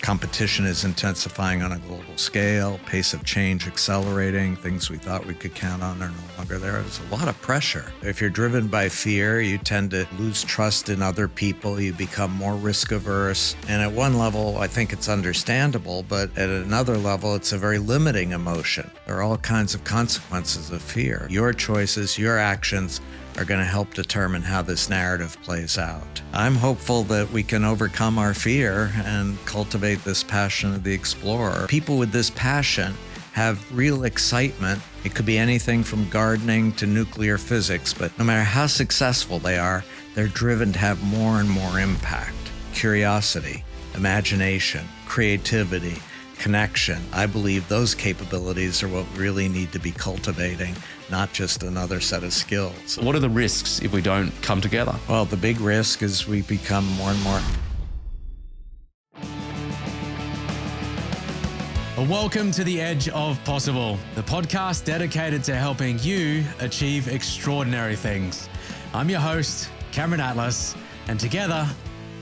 Competition is intensifying on a global scale, pace of change accelerating, things we thought we could count on are no longer there. There's a lot of pressure. If you're driven by fear, you tend to lose trust in other people, you become more risk averse. And at one level, I think it's understandable, but at another level, it's a very limiting emotion. There are all kinds of consequences of fear. Your choices, your actions are going to help determine how this narrative plays out. I'm hopeful that we can overcome our fear and cultivate this passion of the explorer. People with this passion have real excitement. It could be anything from gardening to nuclear physics, but no matter how successful they are, they're driven to have more and more impact. Curiosity, imagination, creativity, connection. I believe those capabilities are what we really need to be cultivating, not just another set of skills. What are the risks if we don't come together? Well, the big risk is we become more and more. Welcome to The Edge of Possible, the podcast dedicated to helping you achieve extraordinary things. I'm your host, Cameron Atlas, and together,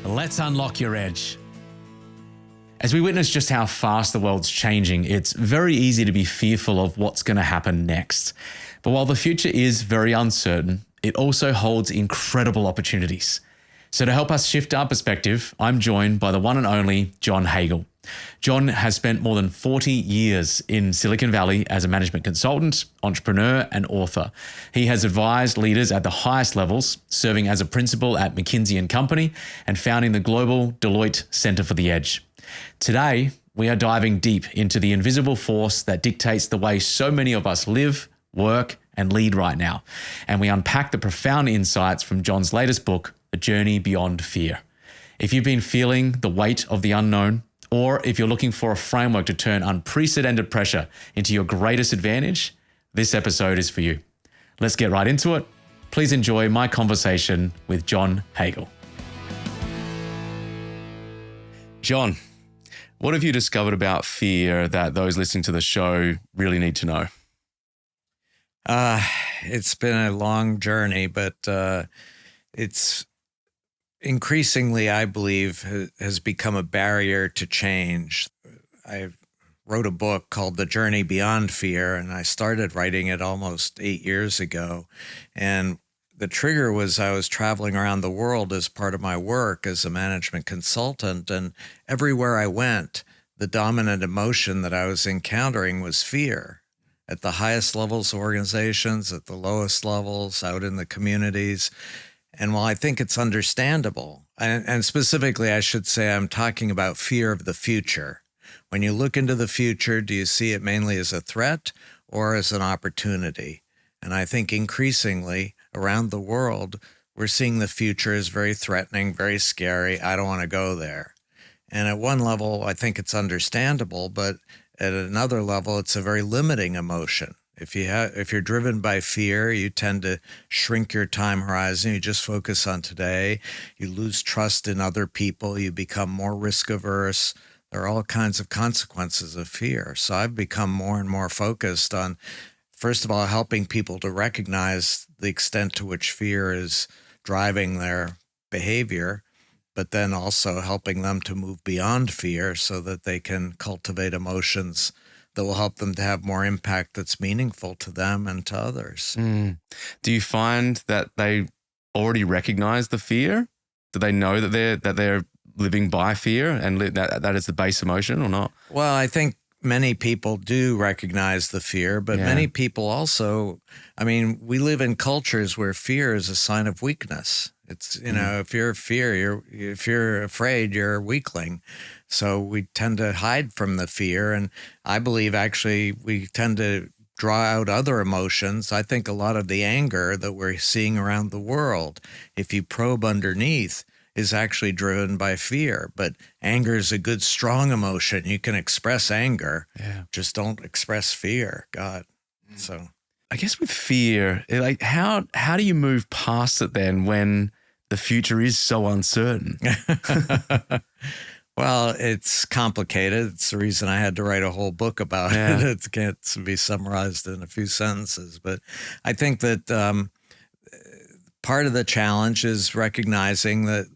let's unlock your edge. As we witness just how fast the world's changing, it's very easy to be fearful of what's going to happen next. But while the future is very uncertain, it also holds incredible opportunities. So to help us shift our perspective, I'm joined by the one and only John Hagel. John has spent more than 40 years in Silicon Valley as a management consultant, entrepreneur, and author. He has advised leaders at the highest levels, serving as a principal at McKinsey & Company and founding the global Deloitte Center for the Edge. Today, we are diving deep into the invisible force that dictates the way so many of us live, work, and lead right now. And we unpack the profound insights from John's latest book, A Journey Beyond Fear. If you've been feeling the weight of the unknown, or if you're looking for a framework to turn unprecedented pressure into your greatest advantage, this episode is for you. Let's get right into it. Please enjoy my conversation with John Hagel. John, what have you discovered about fear that those listening to the show really need to know? It's been a long journey, but it's increasingly, I believe, has become a barrier to change. I wrote a book called The Journey Beyond Fear, and I started writing it almost 8 years ago. And the trigger was I was traveling around the world as part of my work as a management consultant, and everywhere I went, the dominant emotion that I was encountering was fear. At the highest levels of organizations, at the lowest levels, out in the communities. And while I think it's understandable, and specifically I should say I'm talking about fear of the future. When you look into the future, do you see it mainly as a threat or as an opportunity? And I think increasingly around the world, we're seeing the future as very threatening, very scary. I don't want to go there. And at one level, I think it's understandable, but at another level, it's a very limiting emotion. If you're driven by fear, you tend to shrink your time horizon. You just focus on today. You lose trust in other people. You become more risk averse. There are all kinds of consequences of fear. So I've become more and more focused on, first of all, helping people to recognize the extent to which fear is driving their behavior, but then also helping them to move beyond fear so that they can cultivate emotions that will help them to have more impact that's meaningful to them and to others. Do you find that they already recognize the fear? Do they know that they're living by fear and that is the base emotion or not? Well, I think many people do recognize the fear, but many people also, we live in cultures where fear is a sign of weakness. It's, if you're if you're afraid, you're a weakling. So we tend to hide from the fear. And I believe actually we tend to draw out other emotions. I think a lot of the anger that we're seeing around the world, if you probe underneath, is actually driven by fear. But anger is a good, strong emotion. You can express anger, just don't express fear. God. So I guess with fear, like how do you move past it then when the future is so uncertain? Well, it's complicated. It's the reason I had to write a whole book about it. It can't be summarized in a few sentences. But I think that part of the challenge is recognizing that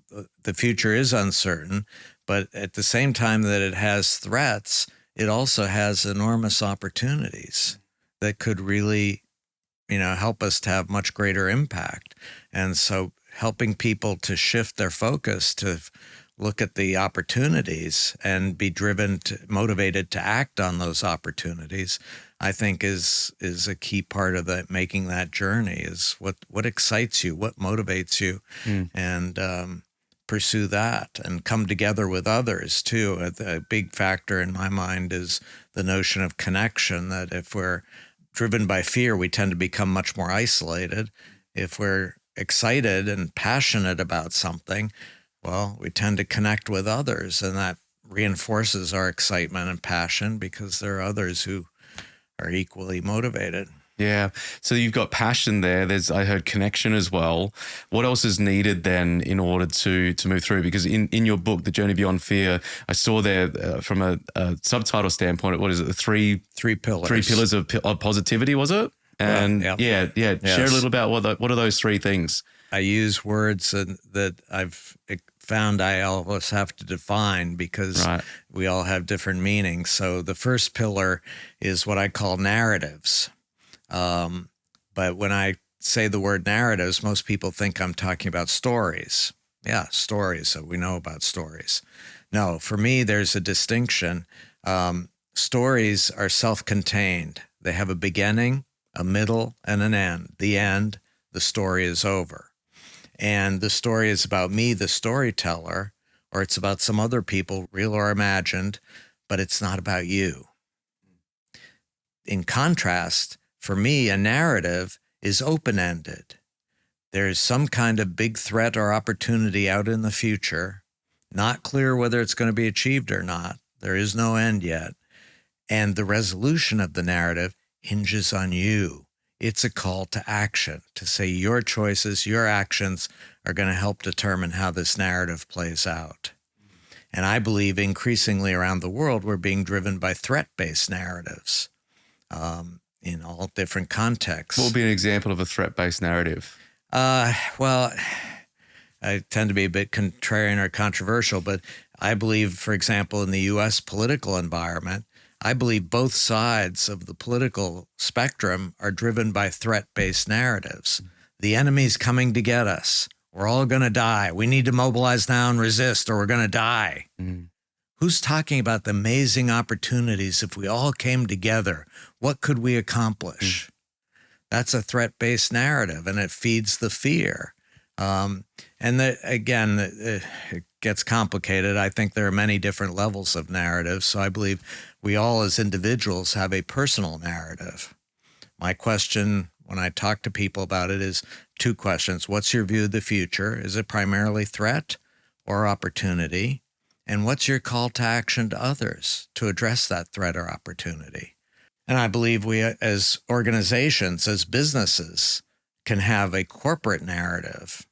the future is uncertain, But at the same time that it has threats, it also has enormous opportunities that could really, help us to have much greater impact. And so helping people to shift their focus to look at the opportunities and be motivated to act on those opportunities, I think is a key part of that, making that journey, is what excites you, what motivates you, and pursue that and come together with others too. A big factor in my mind is the notion of connection, that if we're driven by fear, we tend to become much more isolated. If we're excited and passionate about something, well, we tend to connect with others, and that reinforces our excitement and passion because there are others who are equally motivated. Yeah. So you've got passion there. I heard connection as well. What else is needed then in order to move through? Because in your book, The Journey Beyond Fear, I saw there from a subtitle standpoint, what is it? The three pillars. 3 pillars of positivity, was it? And yeah. Yes. Share a little about what are those 3 things? I use words that I've found I always have to define because we all have different meanings. So the first pillar is what I call narratives. But when I say the word narratives, most people think I'm talking about stories. Yeah, stories. So we know about stories. No, for me, there's a distinction. Stories are self-contained. They have a beginning, a middle, and an end. The end, the story is over. And the story is about me, the storyteller, or it's about some other people, real or imagined, but it's not about you. In contrast, for me, a narrative is open-ended. There's some kind of big threat or opportunity out in the future, not clear whether it's going to be achieved or not. There is no end yet. And the resolution of the narrative hinges on you. It's a call to action, to say your choices, your actions are going to help determine how this narrative plays out. And I believe increasingly around the world, we're being driven by threat-based narratives in all different contexts. What would be an example of a threat-based narrative? Well, I tend to be a bit contrarian or controversial, but I believe, for example, in the U.S. political environment, I believe both sides of the political spectrum are driven by threat-based narratives. The enemy's coming to get us. We're all going to die. We need to mobilize now and resist, or we're going to die. Who's talking about the amazing opportunities if we all came together? What could we accomplish? That's a threat-based narrative, and it feeds the fear. Again, it gets complicated. I think there are many different levels of narratives. So I believe we all as individuals have a personal narrative. My question when I talk to people about it is 2 questions. What's your view of the future? Is it primarily threat or opportunity? And what's your call to action to others to address that threat or opportunity? And I believe we as organizations, as businesses, can have a corporate narrative,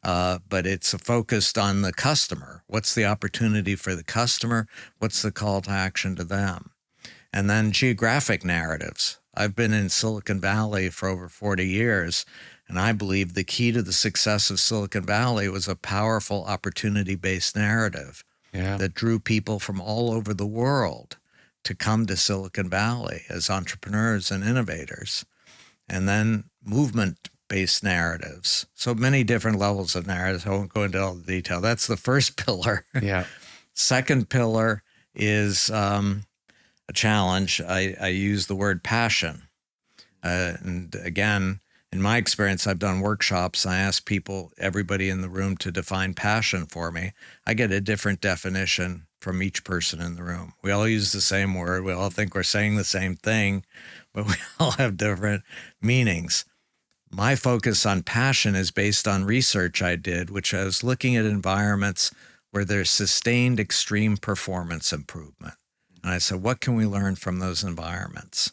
but it's focused on the customer. What's the opportunity for the customer? What's the call to action to them? And then geographic narratives. I've been in Silicon Valley for over 40 years, and I believe the key to the success of Silicon Valley was a powerful opportunity-based narrative that drew people from all over the world to come to Silicon Valley as entrepreneurs and innovators. And then movement-based narratives. So many different levels of narratives. I won't go into all the detail. That's the first pillar. Yeah. Second pillar is a challenge. I use the word passion. And again, in my experience, I've done workshops. I ask people, everybody in the room, to define passion for me. I get a different definition from each person in the room. We all use the same word. We all think we're saying the same thing, but we all have different meanings. My focus on passion is based on research I did, which I was looking at environments where there's sustained extreme performance improvement. And I said, what can we learn from those environments?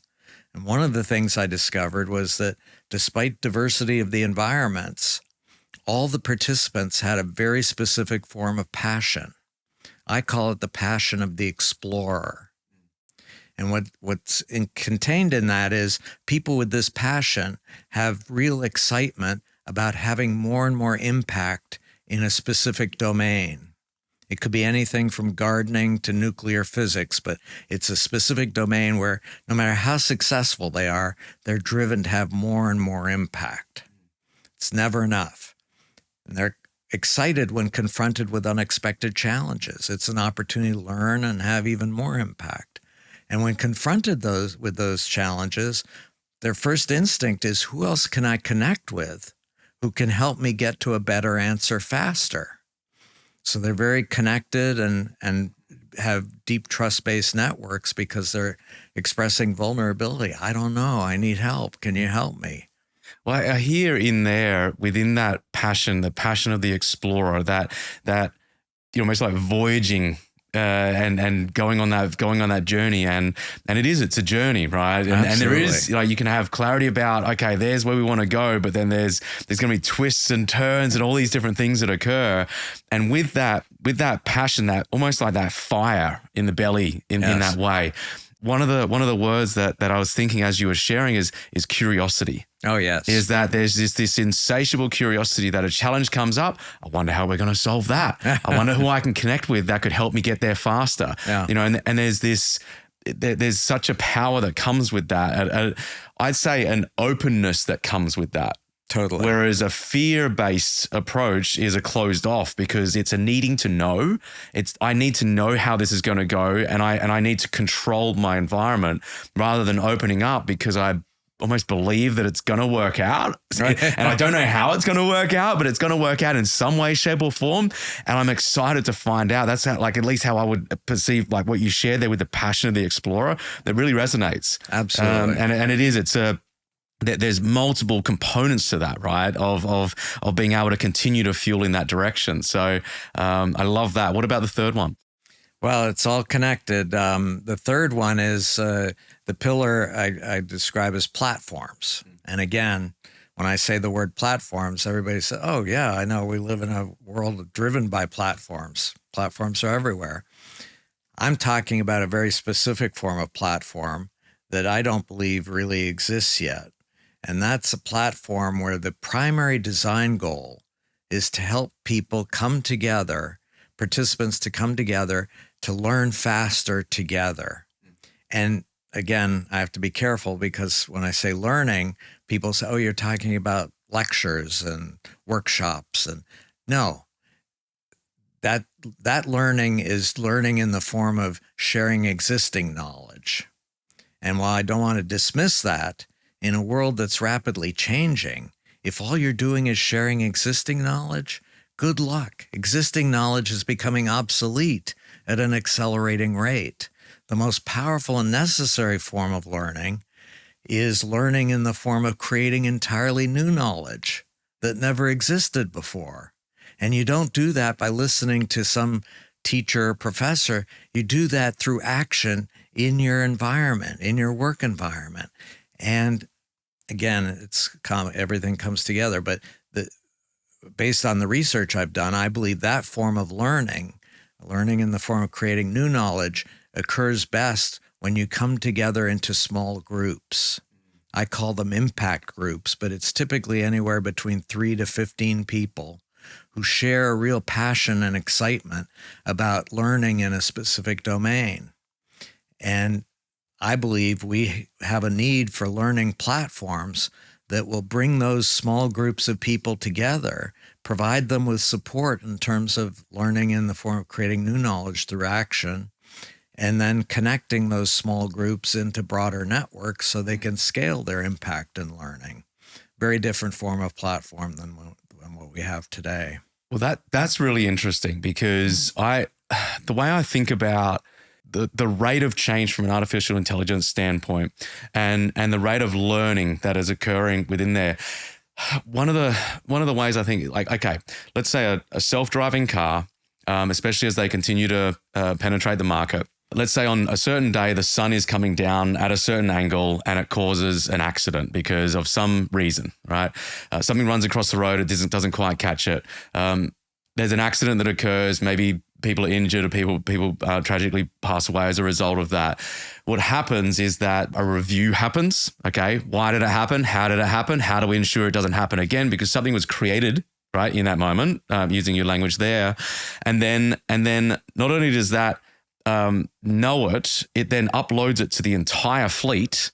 And one of the things I discovered was that despite diversity of the environments, all the participants had a very specific form of passion. I call it the passion of the explorer. And what's contained in that is people with this passion have real excitement about having more and more impact in a specific domain. It could be anything from gardening to nuclear physics, but it's a specific domain where no matter how successful they are, they're driven to have more and more impact. It's never enough. And they're excited when confronted with unexpected challenges. It's an opportunity to learn and have even more impact. And when confronted with those challenges, their first instinct is, who else can I connect with who can help me get to a better answer faster? So they're very connected and have deep trust-based networks because they're expressing vulnerability. I don't know. I need help. Can you help me? Well, I hear in there, within that passion, the passion of the explorer, that almost like voyaging and going on that journey, and it's a journey, right? And there is, you can have clarity about, okay, there's where we want to go, but then there's going to be twists and turns and all these different things that occur. And with that passion, that almost like that fire in the belly in that way. One of the words that I was thinking as you were sharing is curiosity. Oh, yes. Is that there's this insatiable curiosity that a challenge comes up. I wonder how we're going to solve that. I wonder who I can connect with that could help me get there faster. Yeah. And there's such a power that comes with that. I'd say an openness that comes with that. Totally. Whereas a fear-based approach is a closed off, because it's a needing to know. I need to know how this is going to go, and I need to control my environment rather than opening up because I almost believe that it's going to work out. Right. And I don't know how it's going to work out, but it's going to work out in some way, shape or form. And I'm excited to find out. That's how, at least how I would perceive what you shared there with the passion of the explorer. That really resonates. Absolutely. There's multiple components to that, right? Of being able to continue to fuel in that direction. So I love that. What about the third one? Well, it's all connected. The third one is the pillar I describe as platforms. And again, when I say the word platforms, everybody says, oh, yeah, I know we live in a world driven by platforms. Platforms are everywhere. I'm talking about a very specific form of platform that I don't believe really exists yet. And that's a platform where the primary design goal is to help people come together, participants to come together to learn faster together. And again, I have to be careful because when I say learning, people say, oh, you're talking about lectures and workshops. And no, that learning is learning in the form of sharing existing knowledge. And while I don't want to dismiss that, in a world that's rapidly changing, if all you're doing is sharing existing knowledge, good luck. Existing knowledge is becoming obsolete at an accelerating rate. The most powerful and necessary form of learning is learning in the form of creating entirely new knowledge that never existed before. And you don't do that by listening to some teacher or professor. You do that through action in your environment, in your work environment. And again, everything comes together. But based on the research I've done, I believe that form of learning in the form of creating new knowledge, occurs best when you come together into small groups. I call them impact groups, but it's typically anywhere between 3 to 15 people who share a real passion and excitement about learning in a specific domain. And I believe we have a need for learning platforms that will bring those small groups of people together, provide them with support in terms of learning in the form of creating new knowledge through action, and then connecting those small groups into broader networks so they can scale their impact in learning. Very different form of platform than what we have today. Well, that's really interesting because the way I think about the rate of change from an artificial intelligence standpoint and the rate of learning that is occurring within there. One of the ways I think, okay, let's say a self-driving car, especially as they continue to penetrate the market. Let's say on a certain day, the sun is coming down at a certain angle and it causes an accident because of some reason, right? Something runs across the road, it doesn't quite catch it. There's an accident that occurs, maybe people are injured or people tragically pass away as a result of that. What happens is that a review happens. Okay, why did it happen? How did it happen? How do we ensure it doesn't happen again? Because something was created, right, in that moment, using your language there. And then not only does that know it then uploads it to the entire fleet,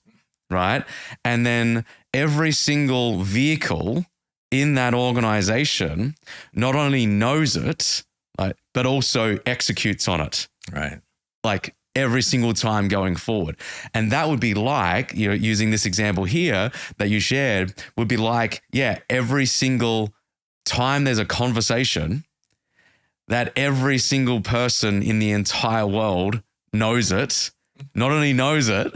right? And then every single vehicle in that organization not only knows it, right, but also executes on it. Right. Like every single time going forward. And that would be like, you know, using this example here that you shared, would be like, yeah, every single time there's a conversation, that every single person in the entire world knows it, not only knows it,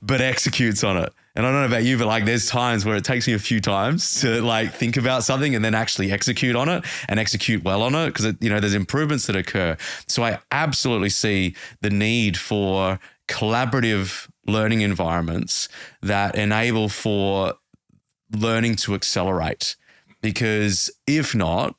but executes on it. And I don't know about you, but like there's times where it takes me a few times to like think about something and then actually execute on it and execute well on it, because, you know, there's improvements that occur. So I absolutely see the need for collaborative learning environments that enable for learning to accelerate, because if not,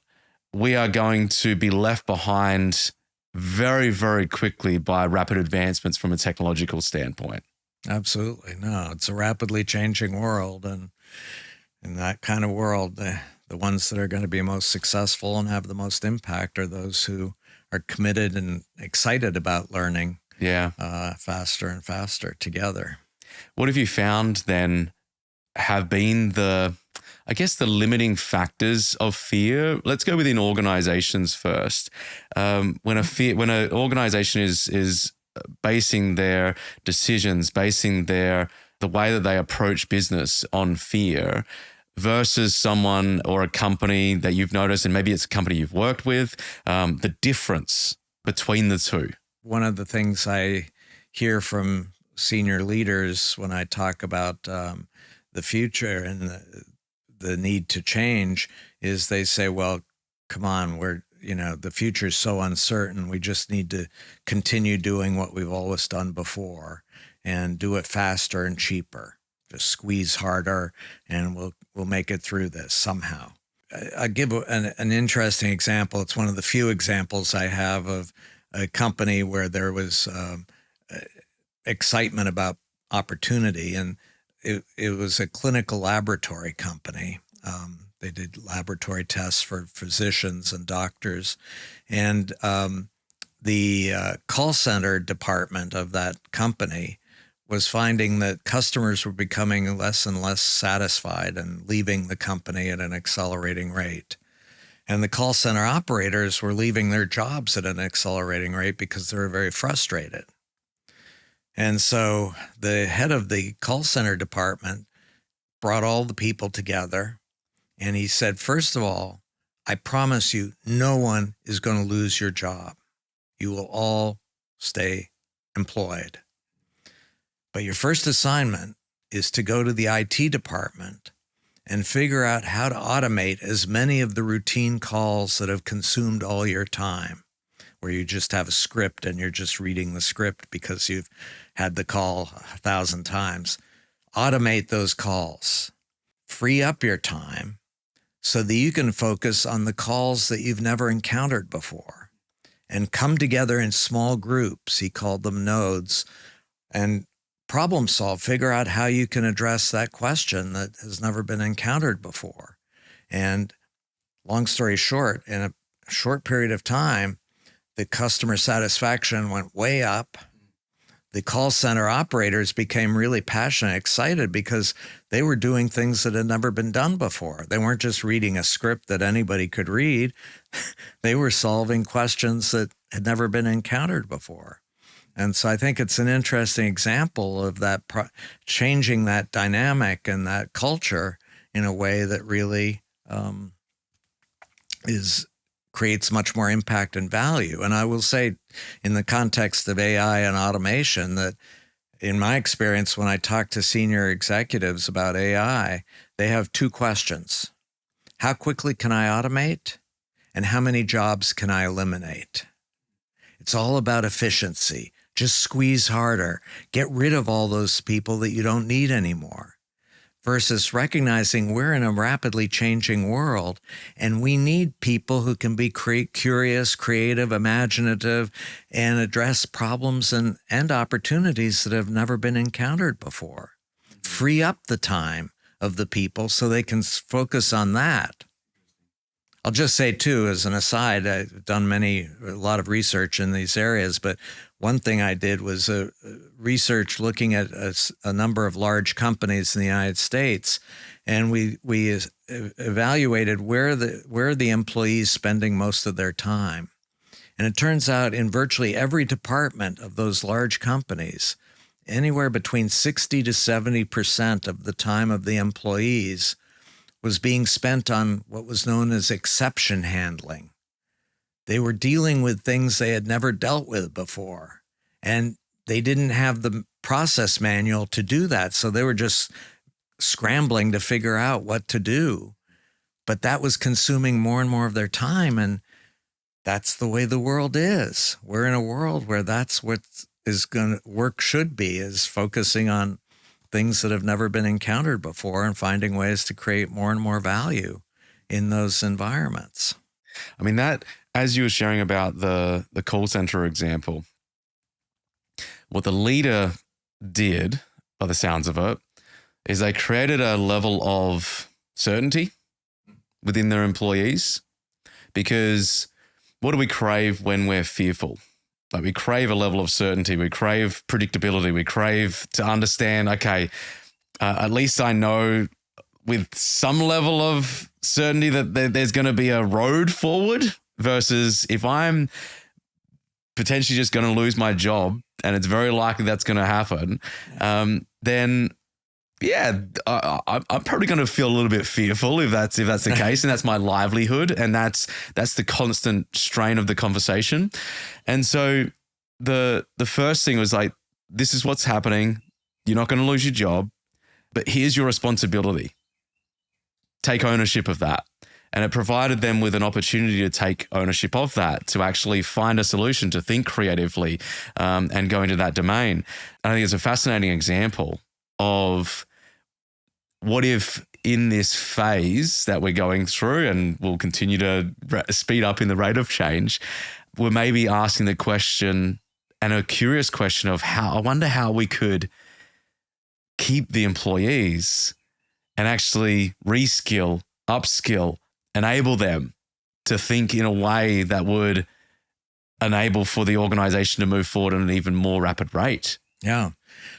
we are going to be left behind very, very quickly by rapid advancements from a technological standpoint. Absolutely. No, it's a rapidly changing world. And in that kind of world, the ones that are going to be most successful and have the most impact are those who are committed and excited about learning faster and faster together. What have you found then have been the limiting factors of fear? Let's go within organizations first. When an organization is basing their decisions, basing the way that they approach business on fear, versus someone or a company that you've noticed, and maybe it's a company you've worked with, the difference between the two. One of the things I hear from senior leaders when I talk about the future and the need to change is they say, well, come on, the future is so uncertain. We just need to continue doing what we've always done before and do it faster and cheaper. Just squeeze harder and we'll make it through this somehow. I'll give an interesting example. It's one of the few examples I have of a company where there was excitement about opportunity, and it was a clinical laboratory company. They did laboratory tests for physicians and doctors, and the call center department of that company was finding that customers were becoming less and less satisfied and leaving the company at an accelerating rate. And the call center operators were leaving their jobs at an accelerating rate because they were very frustrated. And so the head of the call center department brought all the people together, and he said, first of all, I promise you, no one is going to lose your job. You will all stay employed. But your first assignment is to go to the IT department and figure out how to automate as many of the routine calls that have consumed all your time, where you just have a script and you're just reading the script because you've had the call 1,000 times. Automate those calls. Free up your time so that you can focus on the calls that you've never encountered before and come together in small groups. He called them nodes, and problem solve, figure out how you can address that question that has never been encountered before. And long story short, in a short period of time, the customer satisfaction went way up. The call center operators became really passionate, excited, because they were doing things that had never been done before. They weren't just reading a script that anybody could read. They were solving questions that had never been encountered before. And so I think it's an interesting example of that changing that dynamic and that culture in a way that really creates much more impact and value. And I will say, in the context of AI and automation, that in my experience, when I talk to senior executives about AI, they have two questions. How quickly can I automate? And how many jobs can I eliminate? It's all about efficiency. Just squeeze harder. Get rid of all those people that you don't need anymore. Versus recognizing we're in a rapidly changing world and we need people who can be curious, creative, imaginative, and address problems and opportunities that have never been encountered before. Free up the time of the people so they can focus on that. I'll just say too, as an aside, I've done a lot of research in these areas, but one thing I did was research looking at a number of large companies in the United States, and we evaluated where are the employees spending most of their time. And it turns out in virtually every department of those large companies, anywhere between 60 to 70% of the time of the employees was being spent on what was known as exception handling. They were dealing with things they had never dealt with before, and they didn't have the process manual to do that. So they were just scrambling to figure out what to do. But that was consuming more and more of their time, and that's the way the world is. We're in a world where that's what work should be, is focusing on things that have never been encountered before and finding ways to create more and more value in those environments. I mean, that, as you were sharing about the call center example, what the leader did, by the sounds of it, is they created a level of certainty within their employees. Because what do we crave when we're fearful? Like, we crave a level of certainty. We crave predictability. We crave to understand, okay, at least I know with some level of certainty that there's going to be a road forward, versus if I'm potentially just going to lose my job, and it's very likely that's going to happen, then yeah, I'm probably going to feel a little bit fearful if that's the case, and that's my livelihood, and that's the constant strain of the conversation. And so the first thing was like, this is what's happening. You're not going to lose your job, but here's your responsibility. Take ownership of that. And it provided them with an opportunity to take ownership of that, to actually find a solution, to think creatively, and go into that domain. And I think it's a fascinating example of what if in this phase that we're going through, and we'll continue to speed up in the rate of change, we're maybe asking the question, and a curious question of I wonder how we could keep the employees and actually reskill, upskill, enable them to think in a way that would enable for the organization to move forward at an even more rapid rate. Yeah.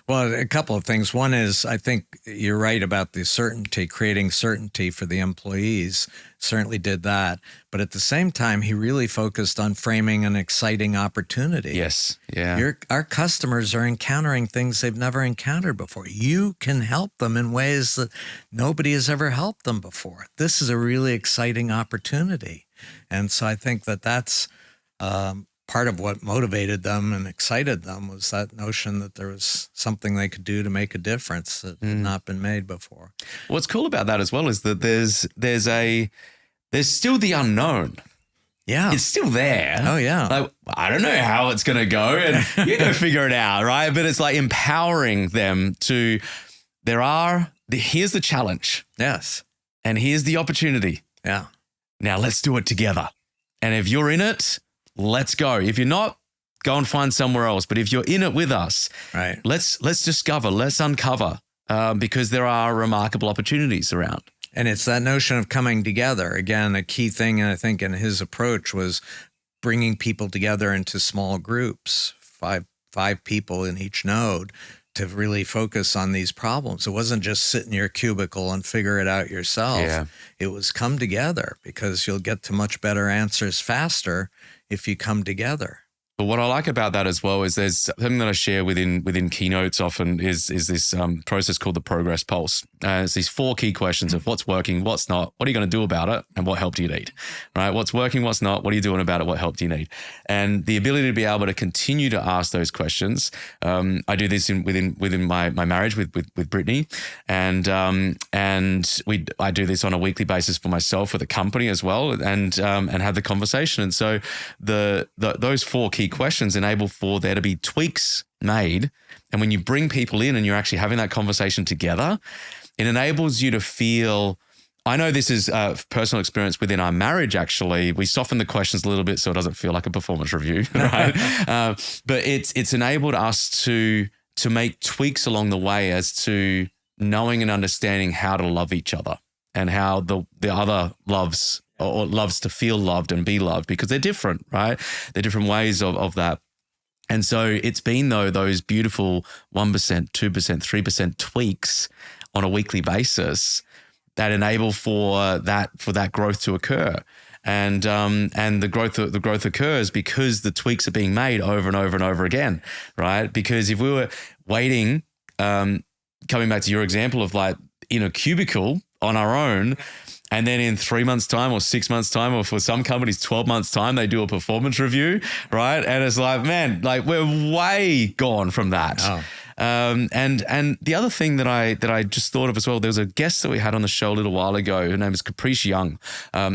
Well, a couple of things. One is, I think you're right about the certainty, creating certainty for the employees. Certainly did that. But at the same time, he really focused on framing an exciting opportunity. Yes. Yeah. Our customers are encountering things they've never encountered before. You can help them in ways that nobody has ever helped them before. This is a really exciting opportunity. And so I think that's part of what motivated them and excited them, was that notion that there was something they could do to make a difference that had not been made before. What's cool about that as well is that there's still the unknown. Yeah. It's still there. Oh, yeah. Like, I don't know how it's going to go, and you go figure it out, right? But it's like empowering them to, here's the challenge. Yes. And here's the opportunity. Yeah. Now let's do it together. And if you're in it, let's go. If you're not, go and find somewhere else. But if you're in it with us, right, let's discover, let's uncover, because there are remarkable opportunities around. And it's that notion of coming together. Again, a key thing, I think, in his approach was bringing people together into small groups, five people in each node, to really focus on these problems. It wasn't just sit in your cubicle and figure it out yourself. Yeah. It was come together, because you'll get to much better answers faster if you come together. But what I like about that as well is there's something that I share within keynotes often is this process called the progress pulse. It's these 4 key questions of what's working, what's not, what are you going to do about it, and what help do you need, right? What's working, what's not, what are you doing about it, what help do you need? And the ability to be able to continue to ask those questions. I do this within my marriage with Brittany, and I do this on a weekly basis for myself, for the company as well, and have the conversation. And so those 4 key questions enable for there to be tweaks made. And when you bring people in and you're actually having that conversation together, it enables you to feel, I know this is personal experience within our marriage, actually. We soften the questions a little bit so it doesn't feel like a performance review, right? But it's enabled us to make tweaks along the way as to knowing and understanding how to love each other and how the other loves or loves to feel loved and be loved, because they're different, right? They're different ways of that. And so it's been, though, those beautiful 1%, 2%, 3% tweaks on a weekly basis that enable for that growth to occur. And the growth occurs because the tweaks are being made over and over and over again, right? Because if we were waiting, coming back to your example of like in a cubicle on our own, and then in 3 months' time or 6 months' time, or for some companies, 12 months' time, they do a performance review, right? And it's like, man, like we're way gone from that. Oh. And the other thing that I just thought of as well, there was a guest that we had on the show a little while ago. Her name is Caprice Young.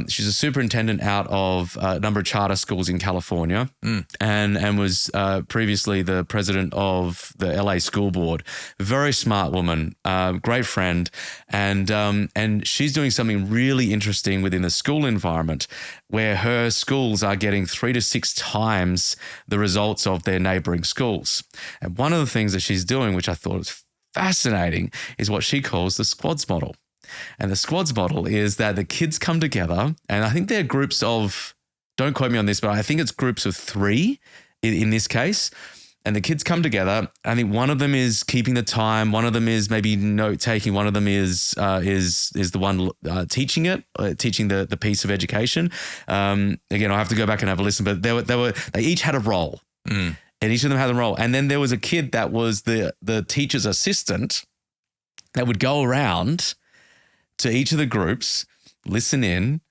She's a superintendent out of a number of charter schools in California, and was previously the president of the LA School Board. Very smart woman, great friend, and she's doing something really interesting within the school environment, where her schools are getting 3 to 6 times the results of their neighboring schools. And one of the things that she's doing, which I thought was fascinating, is what she calls the squads model. And the squads model is that the kids come together, and I think they're groups of, don't quote me on this, but I think it's groups of 3 in this case. And the kids come together. I think one of them is keeping the time. One of them is maybe note taking. One of them is the one teaching the piece of education. Again, I have to go back and have a listen. But they each had a role, and each of them had a role. And then there was a kid that was the teacher's assistant that would go around to each of the groups, listen in,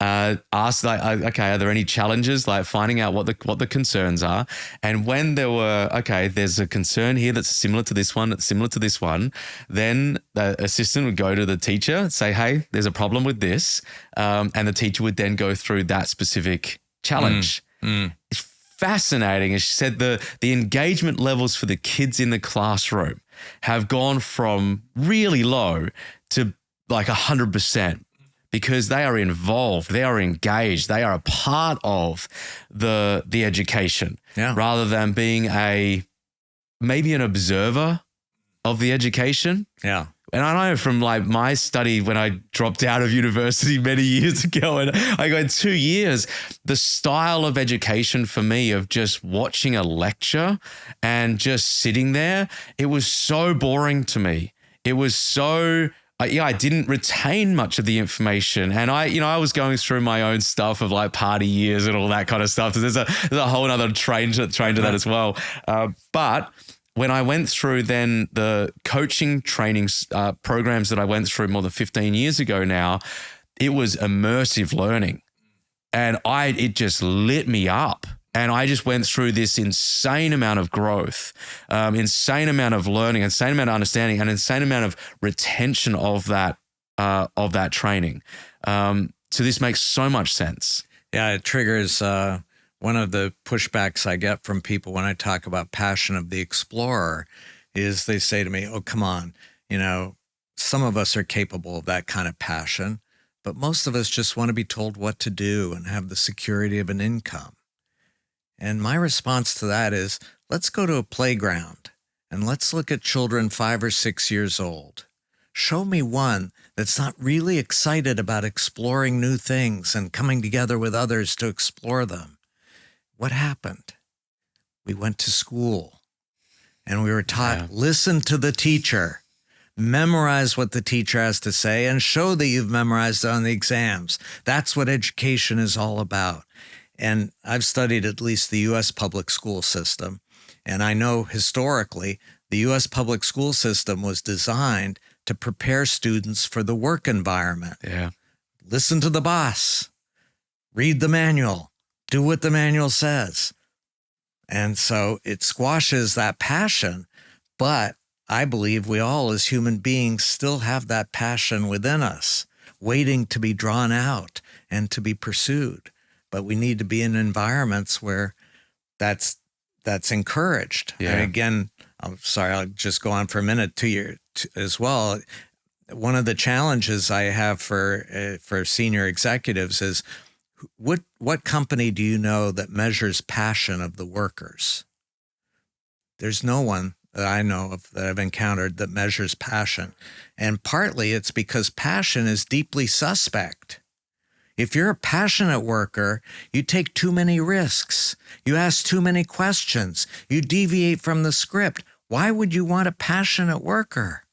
ask like, okay, are there any challenges? Like finding out what the concerns are. And when there were, okay, there's a concern here that's similar to this one, then the assistant would go to the teacher, say, hey, there's a problem with this. And the teacher would then go through that specific challenge. It's fascinating. As she said, the engagement levels for the kids in the classroom have gone from really low to like 100%. Because they are involved, they are engaged, they are a part of the education, rather than being maybe an observer of the education. Yeah. And I know from like my study when I dropped out of university many years ago, and I got 2 years, the style of education for me of just watching a lecture and just sitting there, it was so boring to me. It was so... I didn't retain much of the information, and I was going through my own stuff of like party years and all that kind of stuff. So there's a whole other train to that as well. But when I went through then the coaching training programs that I went through more than 15 years ago now, it was immersive learning, and it just lit me up. And I just went through this insane amount of growth, insane amount of learning, insane amount of understanding, and insane amount of retention of that training. So this makes so much sense. Yeah, it triggers one of the pushbacks I get from people when I talk about passion of the explorer is they say to me, oh, come on, some of us are capable of that kind of passion, but most of us just want to be told what to do and have the security of an income. And my response to that is, let's go to a playground and let's look at children 5 or 6 years old. Show me one that's not really excited about exploring new things and coming together with others to explore them. What happened? We went to school and we were taught, listen to the teacher, memorize what the teacher has to say, and show that you've memorized it on the exams. That's what education is all about. And I've studied at least the U.S. public school system, and I know historically the U.S. public school system was designed to prepare students for the work environment. Yeah. Listen to the boss, read the manual, do what the manual says. And so it squashes that passion, but I believe we all as human beings still have that passion within us, waiting to be drawn out and to be pursued. But we need to be in environments where that's encouraged. Yeah. And again, I'm sorry, I'll just go on for a minute as well. One of the challenges I have for senior executives is what company do you know that measures passion of the workers? There's no one that I know of that I've encountered that measures passion. And partly it's because passion is deeply suspect. If you're a passionate worker, you take too many risks. You ask too many questions. You deviate from the script. Why would you want a passionate worker?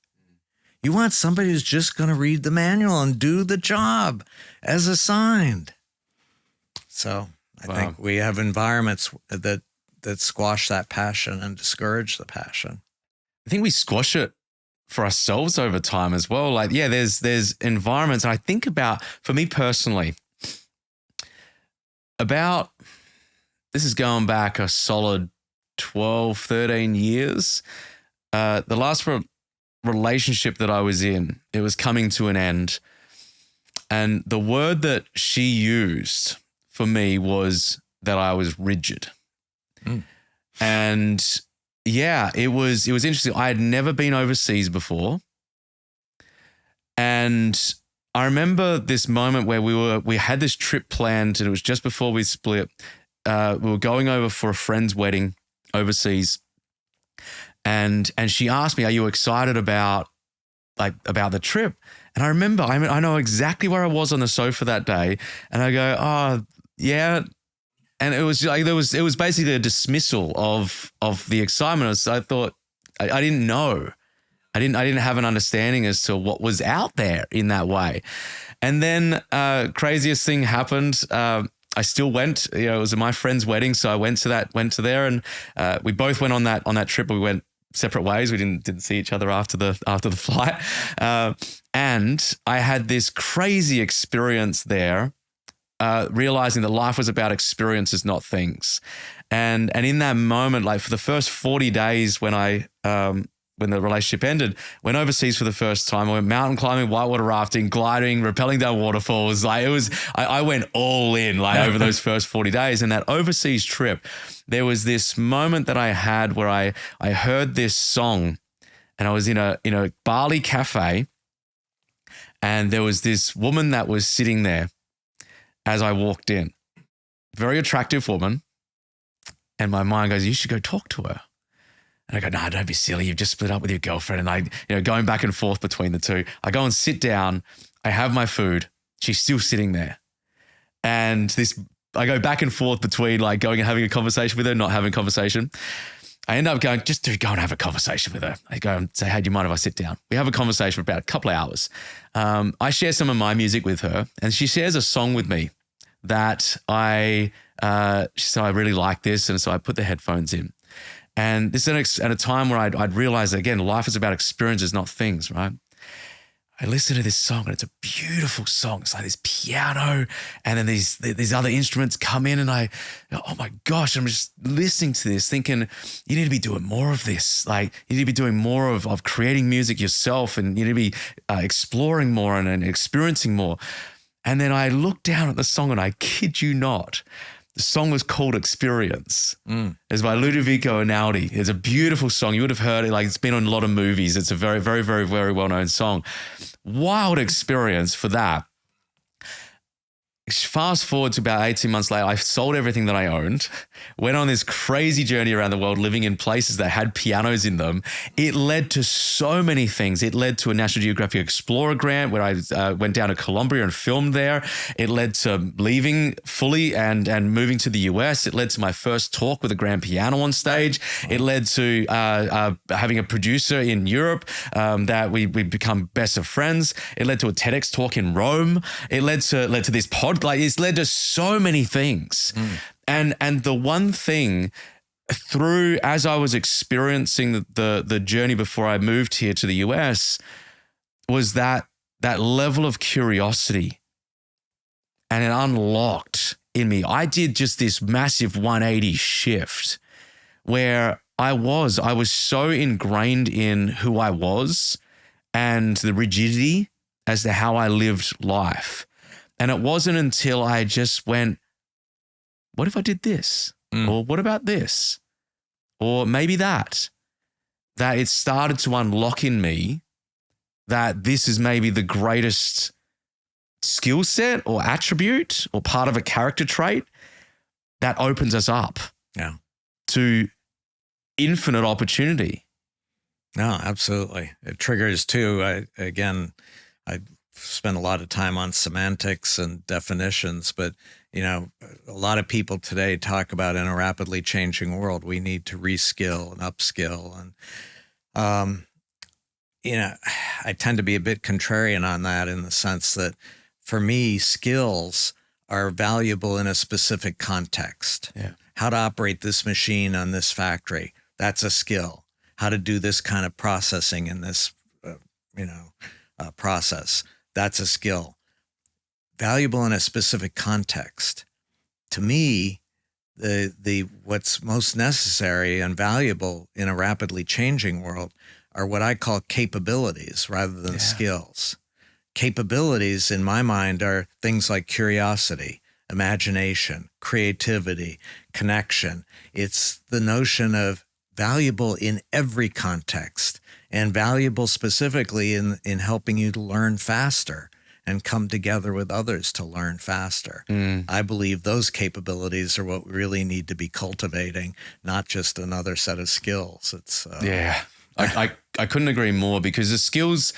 You want somebody who's just going to read the manual and do the job as assigned. So I think we have environments that squash that passion and discourage the passion. I think we squash it for ourselves over time as well. Like, yeah, there's environments. And I think about, for me personally, this is going back a solid 12, 13 years. The last relationship that I was in, it was coming to an end. And the word that she used for me was that I was rigid. And yeah, it was interesting. I had never been overseas before. And I remember this moment where we had this trip planned, and it was just before we split. We were going over for a friend's wedding overseas. And she asked me, "Are you excited about the trip?" And I remember, I know exactly where I was on the sofa that day. And I go, "Oh, yeah." And it was like, it was basically a dismissal of the excitement. So I thought, I didn't know. I didn't have an understanding as to what was out there in that way. And then craziest thing happened. I still went. It was my friend's wedding, so I went to there, and we both went on that trip. We went separate ways. We didn't see each other after the flight. And I had this crazy experience there. Realizing that life was about experiences, not things. And in that moment, like for the first 40 days when the relationship ended, went overseas for the first time. I went mountain climbing, whitewater rafting, gliding, rappelling down waterfalls. Like I went all in over those first 40 days. And that overseas trip, there was this moment that I had where I heard this song, and I was in a Bali cafe, and there was this woman that was sitting there as I walked in. Very attractive woman. And my mind goes, "You should go talk to her." And I go, "No, don't be silly. You've just split up with your girlfriend." And going back and forth between the two. I go and sit down. I have my food. She's still sitting there. And I go back and forth between going and having a conversation with her, not having a conversation. I end up going, just to go and have a conversation with her. I go and say, "Hey, do you mind if I sit down?" We have a conversation for about a couple of hours. I share some of my music with her, and she shares a song with me that she said, "I really like this." And so I put the headphones in. And this is at a time where I'd realized that, again, life is about experiences, not things, right? I listen to this song, and it's a beautiful song. It's like this piano, and then these other instruments come in, and oh my gosh, I'm just listening to this thinking, you need to be doing more of this. Like, you need to be doing more of creating music yourself, and you need to be exploring more and experiencing more. And then I looked down at the song, and I kid you not, the song was called Experience. It's by Ludovico Einaudi. It's a beautiful song. You would have heard it. It's been on a lot of movies. It's a very, very, very, very well-known song. Wild experience for that. Fast forward to about 18 months later, I sold everything that I owned, went on this crazy journey around the world, living in places that had pianos in them. It led to so many things. It led to a National Geographic Explorer grant where I went down to Colombia and filmed there. It led to leaving fully and moving to the US. It led to my first talk with a grand piano on stage. It led to having a producer in Europe that we become best of friends. It led to a TEDx talk in Rome. It led to this podcast. It's led to so many things. And the one thing as I was experiencing the journey before I moved here to the US was that level of curiosity, and it unlocked in me. I did just this massive 180 shift where I was so ingrained in who I was and the rigidity as to how I lived life. And it wasn't until I just went, what if I did this? Or what about this? Or maybe that it started to unlock in me that this is maybe the greatest skill set or attribute or part of a character trait that opens us up to infinite opportunity. No, absolutely. It triggers too. I spent a lot of time on semantics and definitions, but a lot of people today talk about in a rapidly changing world, we need to reskill and upskill. And, I tend to be a bit contrarian on that in the sense that for me, skills are valuable in a specific context. Yeah. How to operate this machine on this factory, that's a skill. How to do this kind of processing in this, process, that's a skill. Valuable in a specific context. To me, the what's most necessary and valuable in a rapidly changing world are what I call capabilities rather than skills. Capabilities, in my mind, are things like curiosity, imagination, creativity, connection. It's the notion of valuable in every context and valuable specifically in helping you to learn faster and come together with others to learn faster. I believe those capabilities are what we really need to be cultivating, not just another set of skills. It's I couldn't agree more, because the skills,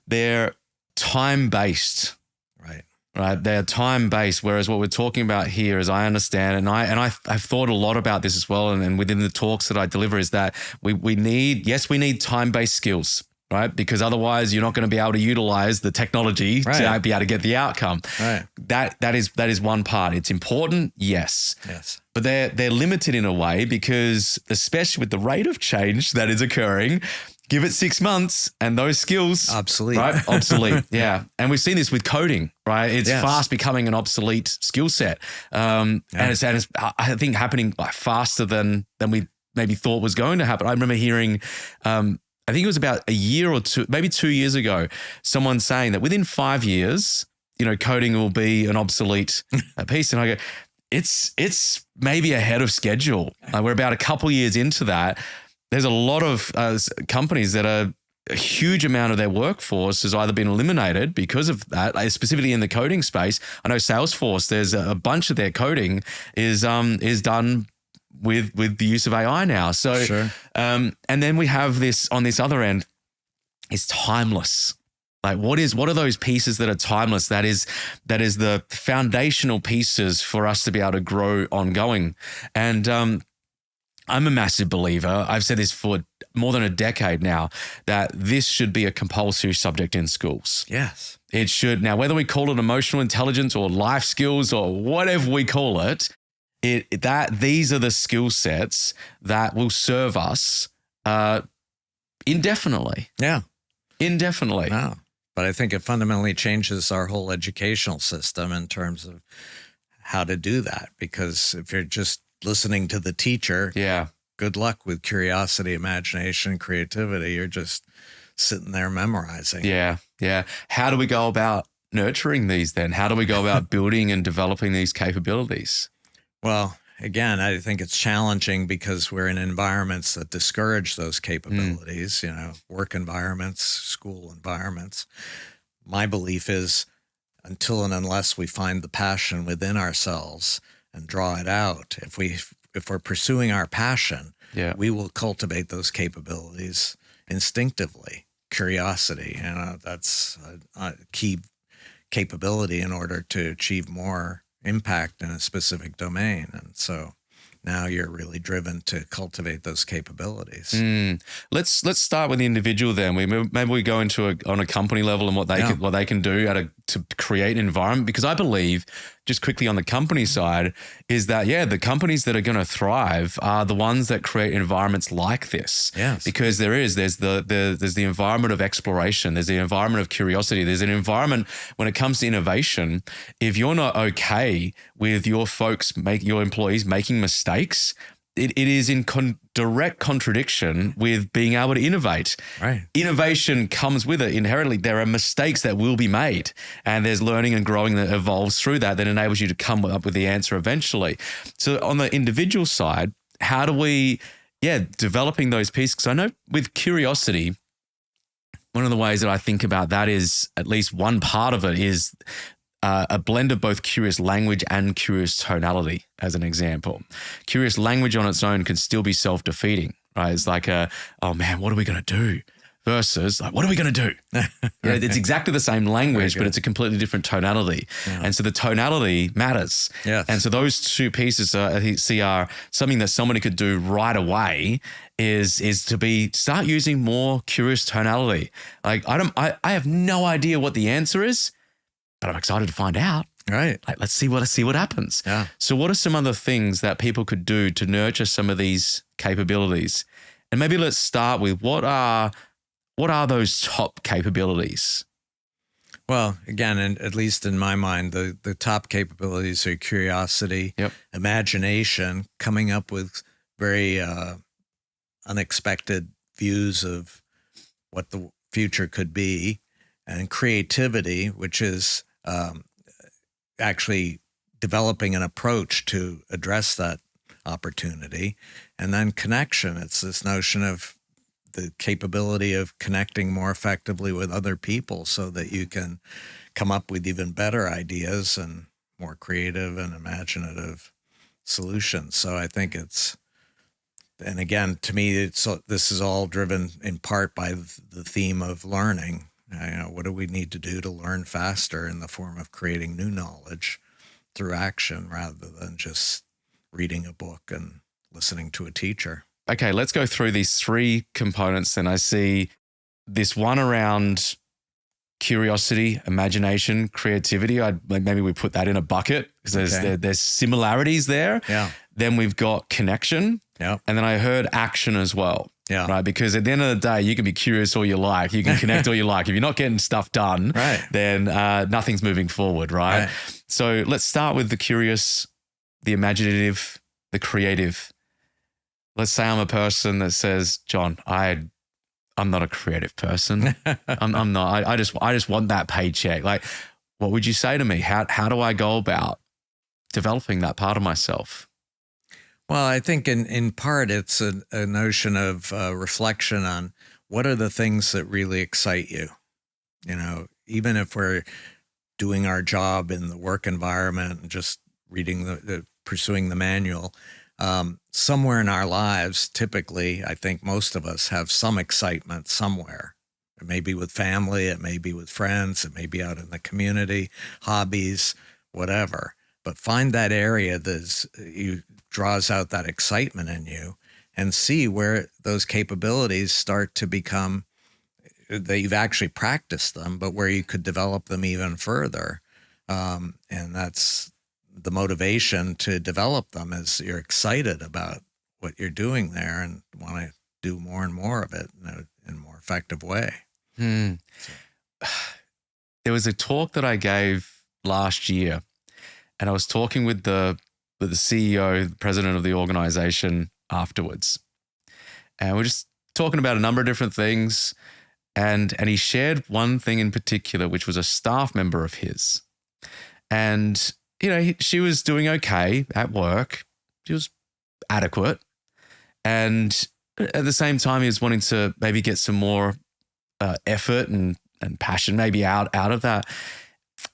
they're time-based. Right. They're time-based, whereas what we're talking about here, as I understand, and I've thought a lot about this as well, and within the talks that I deliver, is that we need time-based skills, right? Because otherwise you're not going to be able to utilize the technology to be able to get the outcome. Right. That is one part. It's important, yes. But they're limited in a way, because especially with the rate of change that is occurring, give it 6 months and those skills obsolete. Right? Obsolete. Yeah. And we've seen this with coding, right? It's fast becoming an obsolete skill set. And it's I think happening faster than we maybe thought was going to happen. I remember hearing, I think it was about a year or two, maybe 2 years ago, someone saying that within 5 years, coding will be an obsolete piece. And I go, it's maybe ahead of schedule. We're about a couple years into that. There's a lot of companies that a huge amount of their workforce has either been eliminated because of that, specifically in the coding space. I know Salesforce, there's a bunch of their coding is done with the use of AI now. So, sure. And then we have this on this other end, is timeless. Like what are those pieces that are timeless? That is the foundational pieces for us to be able to grow ongoing. And I'm a massive believer, I've said this for more than a decade now, that this should be a compulsory subject in schools. Yes. It should. Now, whether we call it emotional intelligence or life skills or whatever we call it, these are the skill sets that will serve us indefinitely. Yeah. Indefinitely. Wow. But I think it fundamentally changes our whole educational system in terms of how to do that. Because if you're just listening to the teacher, good luck with curiosity, imagination, creativity. You're just sitting there memorizing. Yeah. How do we go about nurturing these then? How do we go about building and developing these capabilities? Well, again, I think it's challenging because we're in environments that discourage those capabilities, work environments, school environments. My belief is until and unless we find the passion within ourselves and draw it out, if we're pursuing our passion, we will cultivate those capabilities instinctively. Curiosity, that's a key capability in order to achieve more impact in a specific domain. And so now you're really driven to cultivate those capabilities. Let's start with the individual then. Maybe we go into on a company level and what they can do to create an environment, because I believe, just quickly on the company side, is that the companies that are going to thrive are the ones that create environments like this. Yes. Because there's the environment of exploration, there's the environment of curiosity, there's an environment when it comes to innovation. If you're not okay with your your employees making mistakes, it is in direct contradiction with being able to innovate. Right. Innovation comes with it inherently. There are mistakes that will be made, and there's learning and growing that evolves through that enables you to come up with the answer eventually. So on the individual side, how do we, developing those pieces? Because I know with curiosity, one of the ways that I think about that is, at least one part of it is a blend of both curious language and curious tonality, as an example. Curious language on its own can still be self-defeating, right? It's like, oh man, what are we going to do? versus like, what are we going to do? It's exactly the same language, but it's a completely different tonality. Yeah. And so the tonality matters. Yes. And so those two pieces are something that somebody could do right away is to start using more curious tonality. Like I have no idea what the answer is, but I'm excited to find out. Right. Like, let's see what happens. Yeah. So what are some other things that people could do to nurture some of these capabilities? And maybe let's start with what are those top capabilities? Well, again, and at least in my mind, the top capabilities are curiosity, imagination, coming up with very unexpected views of what the future could be, and creativity, which is actually developing an approach to address that opportunity, and then connection. It's this notion of the capability of connecting more effectively with other people so that you can come up with even better ideas and more creative and imaginative solutions. So I think and again, to me, this is all driven in part by the theme of learning. What do we need to do to learn faster in the form of creating new knowledge through action rather than just reading a book and listening to a teacher? Okay, let's go through these three components. And I see this one around curiosity, imagination, creativity. Maybe we put that in a bucket because there's similarities there. Yeah. Then we've got connection. Yeah. And then I heard action as well. Yeah. Right. Because at the end of the day, you can be curious all you like. You can connect all you like. If you're not getting stuff done, right, then nothing's moving forward. Right? So let's start with the curious, the imaginative, the creative. Let's say I'm a person that says, John, I'm not a creative person. I'm not. I just want that paycheck. Like, what would you say to me? How do I go about developing that part of myself? Well, I think in part it's a notion of reflection on what are the things that really excite you. Even if we're doing our job in the work environment and just reading pursuing the manual, somewhere in our lives, typically, I think most of us have some excitement somewhere. It may be with family, it may be with friends, it may be out in the community, hobbies, whatever. But find that area that draws out that excitement in you and see where those capabilities start to become, that you've actually practiced them, but where you could develop them even further. And that's the motivation to develop them, is you're excited about what you're doing there and want to do more and more of it in a more effective way. There was a talk that I gave last year, and I was talking with the CEO, the president of the organization afterwards. And we're just talking about a number of different things. And he shared one thing in particular, which was a staff member of his. And she was doing okay at work. She was adequate. And at the same time, he was wanting to maybe get some more effort and passion maybe out of that.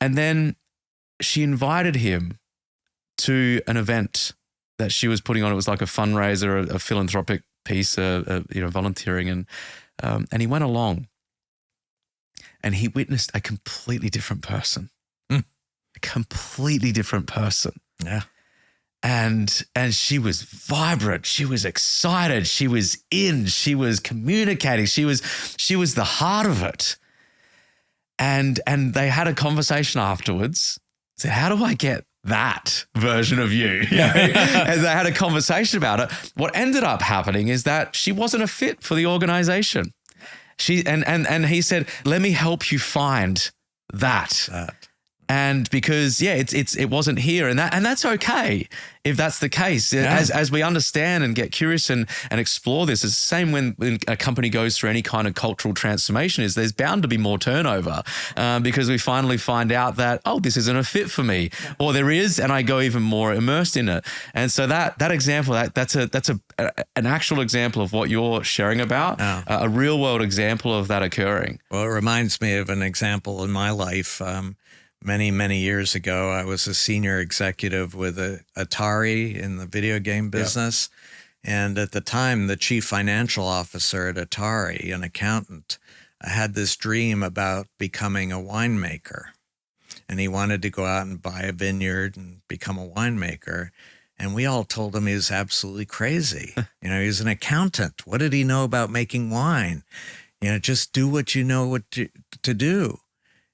And then she invited him to an event that she was putting on. It was like a fundraiser, a philanthropic piece, volunteering. And he went along and he witnessed a completely different person. A completely different person. Yeah. And she was vibrant. She was excited. She was in. She was communicating. She was the heart of it. And they had a conversation afterwards. So how do I get that version of you? And they had a conversation about it. What ended up happening is that she wasn't a fit for the organization. And he said, let me help you find that. And because, it wasn't here, and that's okay if that's the case. Yeah. As we understand and get curious and explore this, it's the same when a company goes through any kind of cultural transformation. Is there's bound to be more turnover because we finally find out that, this isn't a fit for me, or there is, and I go even more immersed in it. And so that example, that's an actual example of what you're sharing about, a real world example of that occurring. Well, it reminds me of an example in my life. Many, many years ago, I was a senior executive with Atari in the video game business. And at the time, the chief financial officer at Atari, an accountant, had this dream about becoming a winemaker. And he wanted to go out and buy a vineyard and become a winemaker. And we all told him he was absolutely crazy. He was an accountant. What did he know about making wine? Just do what you know what to do.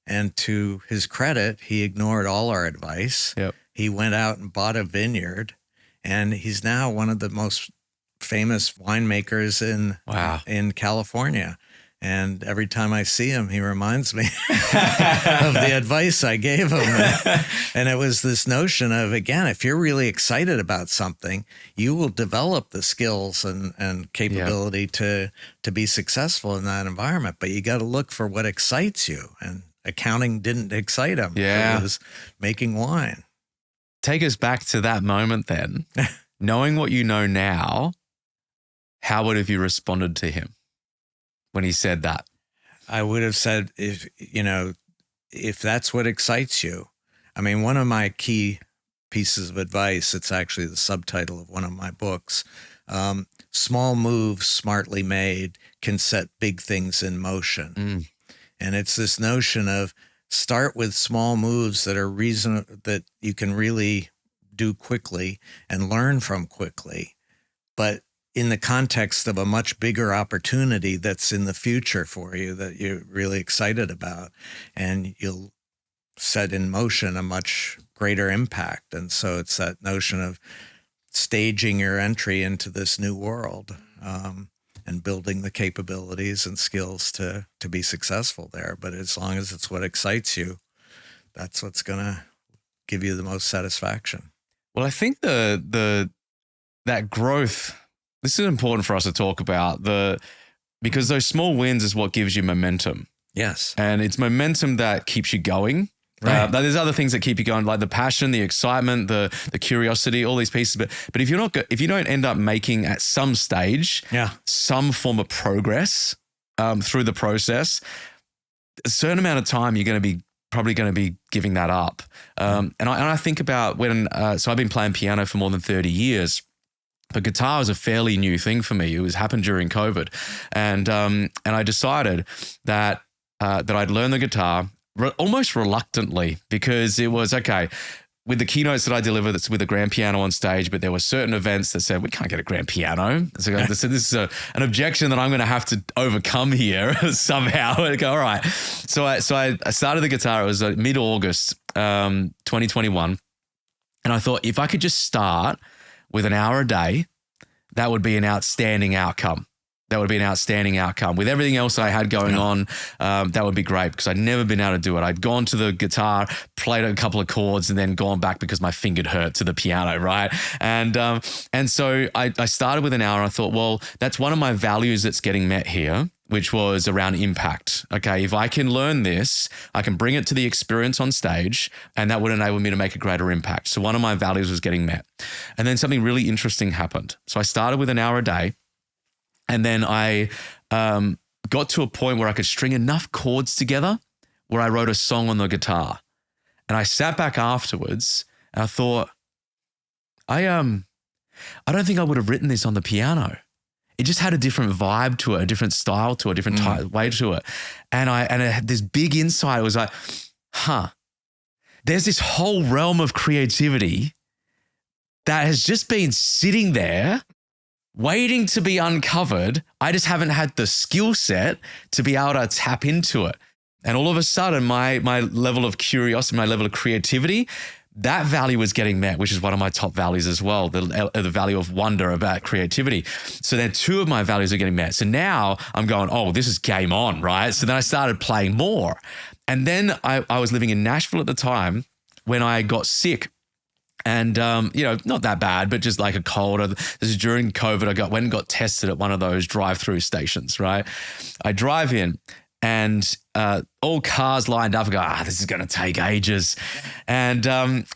And to his credit, he ignored all our advice. Yep. He went out and bought a vineyard, and he's now one of the most famous winemakers in California. And every time I see him, he reminds me of the advice I gave him. And it was this notion of, again, if you're really excited about something, you will develop the skills and capability to be successful in that environment. But you got to look for what excites you. And accounting didn't excite him. Yeah. It was making wine. Take us back to that moment then. Knowing what you know now, how would have you responded to him when he said that? I would have said, if that's what excites you. I mean, one of my key pieces of advice, it's actually the subtitle of one of my books, small moves smartly made can set big things in motion. And it's this notion of start with small moves that are that you can really do quickly and learn from quickly, but in the context of a much bigger opportunity that's in the future for you that you're really excited about, and you'll set in motion a much greater impact. And so it's that notion of staging your entry into this new world, and building the capabilities and skills to be successful there. But as long as it's what excites you, that's what's going to give you the most satisfaction. Well, I think that growth, this is important for us to talk about, because those small wins is what gives you momentum. Yes. And it's momentum that keeps you going. Right. There's other things that keep you going, like the passion, the excitement, the curiosity, all these pieces. But if you don't end up making at some stage some form of progress through the process, a certain amount of time you're probably going to be giving that up. And I think about so I've been playing piano for more than 30 years. But guitar was a fairly new thing for me. It happened during COVID, and I decided that I'd learn the guitar almost reluctantly, because it was okay with the keynotes that I deliver. That's with a grand piano on stage, but there were certain events that said we can't get a grand piano. So this is an objection that I'm going to have to overcome here somehow. And go, all right. So I started the guitar. It was mid-August 2021, and I thought if I could just start with an hour a day, that would be an outstanding outcome. With everything else I had going on, that would be great, because I'd never been able to do it. I'd gone to the guitar, played a couple of chords, and then gone back because my finger hurt to the piano, right? And so I started with an hour. I thought, well, that's one of my values that's getting met here, which was around impact. Okay, if I can learn this, I can bring it to the experience on stage, and that would enable me to make a greater impact. So one of my values was getting met. And then something really interesting happened. So I started with an hour a day, and then I got to a point where I could string enough chords together where I wrote a song on the guitar. And I sat back afterwards and I thought, I don't think I would have written this on the piano. It just had a different vibe to it, a different style to it, a different way to it. And I had this big insight. It was like, there's this whole realm of creativity that has just been sitting there waiting to be uncovered. I just haven't had the skill set to be able to tap into it. And all of a sudden, my level of curiosity, my level of creativity, that value was getting met, which is one of my top values as well, the value of wonder about creativity. So then two of my values are getting met. So now I'm going, oh, this is game on, right? So then I started playing more. And then I was living in Nashville at the time when I got sick. And, not that bad, but just like a cold. This is during COVID. I went and got tested at one of those drive-through stations, right? I drive in and all cars lined up. I go, this is going to take ages. And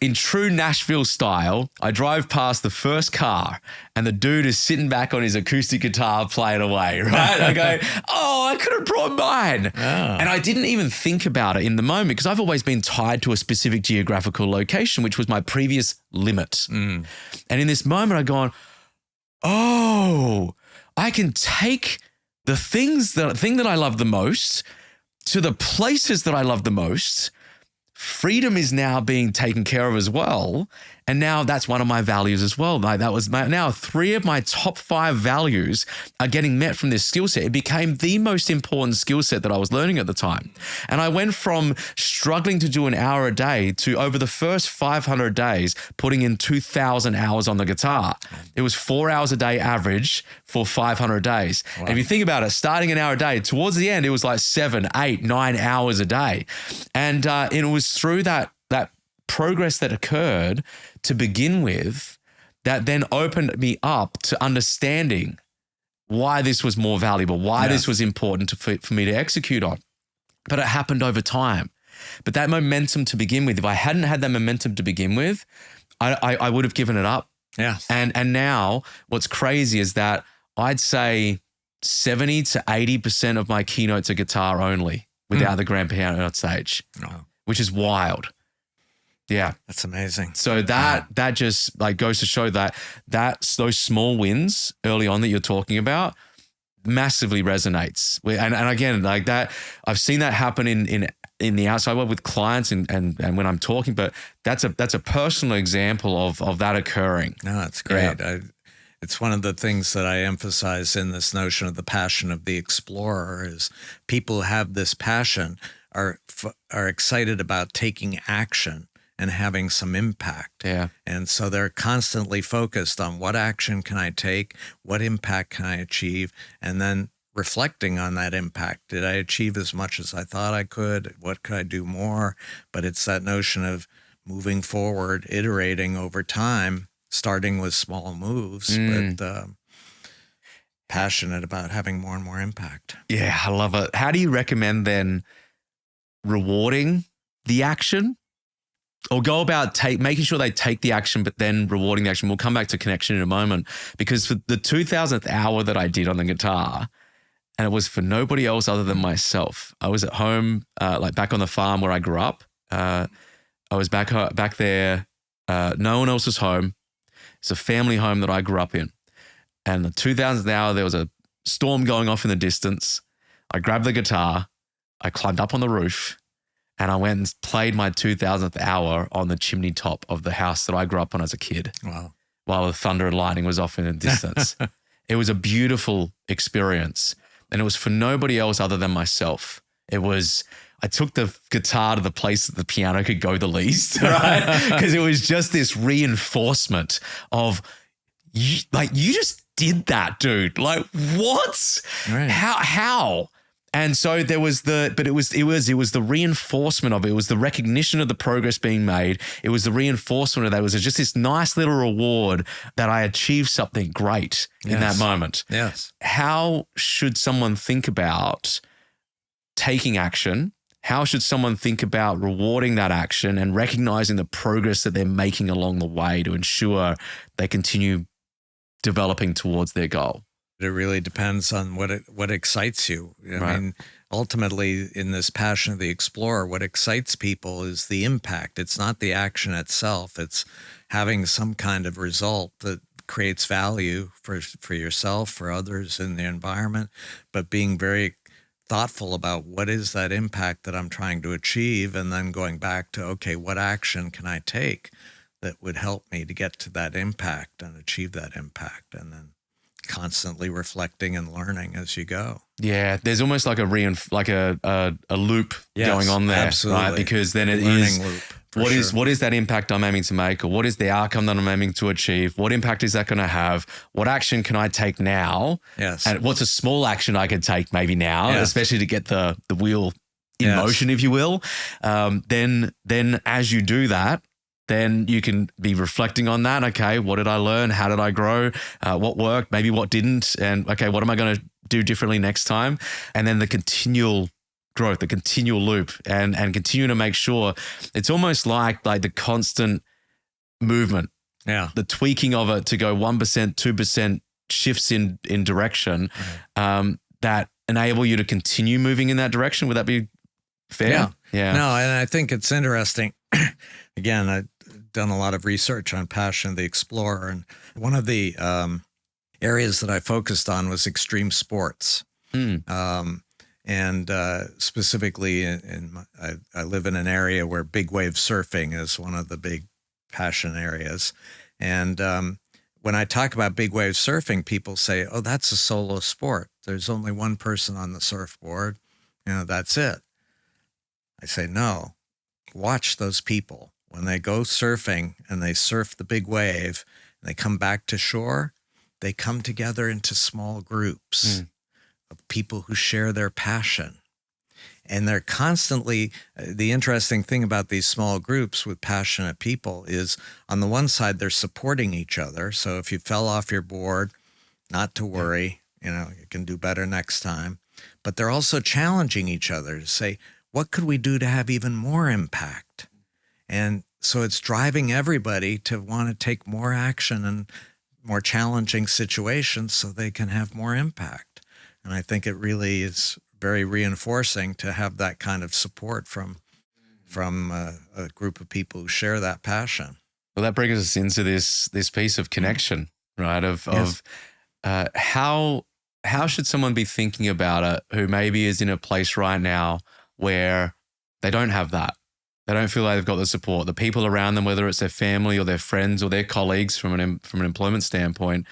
in true Nashville style, I drove past the first car and the dude is sitting back on his acoustic guitar playing away, right? I go, I could have brought mine. Oh. And I didn't even think about it in the moment, because I've always been tied to a specific geographical location, which was my previous limit. And in this moment, I gone, oh, I can take the thing that I love the most to the places that I love the most. Freedom is now being taken care of as well. And now that's one of my values as well. Like that was now 3 of my top 5 values are getting met from this skill set. It became the most important skill set that I was learning at the time. And I went from struggling to do an hour a day to over the first 500 days, putting in 2,000 hours on the guitar. It was 4 hours a day average for 500 days. Wow. And if you think about it, starting an hour a day, towards the end, it was like 7, 8, 9 hours a day. And it was through that progress that occurred to begin with that then opened me up to understanding why this was more valuable, why this was important for me to execute on. But it happened over time. But that momentum to begin with, if I hadn't had that momentum to begin with, I would have given it up. Yeah. And now what's crazy is that I'd say 70 to 80% of my keynotes are guitar only without the grand piano on stage, which is wild. Yeah. That's amazing. So that just like goes to show that those small wins early on that you're talking about massively resonates. And again, like that, I've seen that happen in the outside world with clients and when I'm talking, but that's a personal example of that occurring. No, it's great. Yeah. It's one of the things that I emphasize in this notion of the passion of the explorer is people who have this passion are excited about taking action and having some impact. Yeah. And so they're constantly focused on what action can I take? What impact can I achieve? And then reflecting on that impact. Did I achieve as much as I thought I could? What could I do more? But it's that notion of moving forward, iterating over time, starting with small moves, but passionate about having more and more impact. Yeah, I love it. How do you recommend then rewarding the action? Or go about making sure they take the action, but then rewarding the action. We'll come back to connection in a moment because for the 2,000th hour that I did on the guitar, and it was for nobody else other than myself. I was at home, like back on the farm where I grew up. I was back there. No one else was home. It's a family home that I grew up in. And the 2,000th hour, there was a storm going off in the distance. I grabbed the guitar. I climbed up on the roof. And I went and played my 2,000th hour on the chimney top of the house that I grew up on as a kid. Wow. While the thunder and lightning was off in the distance. It was a beautiful experience. And it was for nobody else other than myself. I took the guitar to the place that the piano could go the least, right? Because it was just this reinforcement of, you just did that, dude. Like, what? Right. How? And so there was it was the reinforcement of it. It was the recognition of the progress being made. It was the reinforcement of that. It was just this nice little reward that I achieved something great in that moment. Yes. How should someone think about taking action? How should someone think about rewarding that action and recognizing the progress that they're making along the way to ensure they continue developing towards their goal? It really depends on what excites you. I mean, ultimately, in this passion of the explorer, what excites people is the impact. It's not the action itself. It's having some kind of result that creates value for yourself, for others in the environment, but being very thoughtful about what is that impact that I'm trying to achieve, and then going back to, okay, what action can I take that would help me to get to that impact and achieve that impact, and then constantly reflecting and learning as you go. Yeah, there's almost like a loop going on there, absolutely. Right? Because then it Learning is loop, what is that impact I'm aiming to make, or what is the outcome that I'm aiming to achieve? What impact is that going to have? What action can I take now? Yes. And what's a small action I could take maybe now, especially to get the wheel in motion, if you will. Then as you do that, then you can be reflecting on that. Okay, what did I learn? How did I grow? What worked? Maybe what didn't? And okay, what am I going to do differently next time? And then the continual growth, the continual loop, and continue to make sure it's almost like the constant movement. Yeah. The tweaking of it to go 1%, 2% shifts in direction that enable you to continue moving in that direction. Would that be fair? Yeah. No, and I think it's interesting. Again, I've done a lot of research on passion of the explorer, and one of the areas that I focused on was extreme sports. And specifically, I live in an area where big wave surfing is one of the big passion areas. And when I talk about big wave surfing, people say, oh, that's a solo sport. There's only one person on the surfboard. That's it. I say, no, watch those people. When they go surfing and they surf the big wave and they come back to shore, they come together into small groups of people who share their passion. And they're constantly, the interesting thing about these small groups with passionate people is on the one side, they're supporting each other. So if you fell off your board, not to worry, you can do better next time. But they're also challenging each other to say, what could we do to have even more impact? And so it's driving everybody to want to take more action and more challenging situations so they can have more impact. And I think it really is very reinforcing to have that kind of support from a group of people who share that passion. Well, that brings us into this piece of connection, right? Of how should someone be thinking about it who maybe is in a place right now where they don't have that? They don't feel like they've got the support. The people around them, whether it's their family or their friends or their colleagues from an employment standpoint,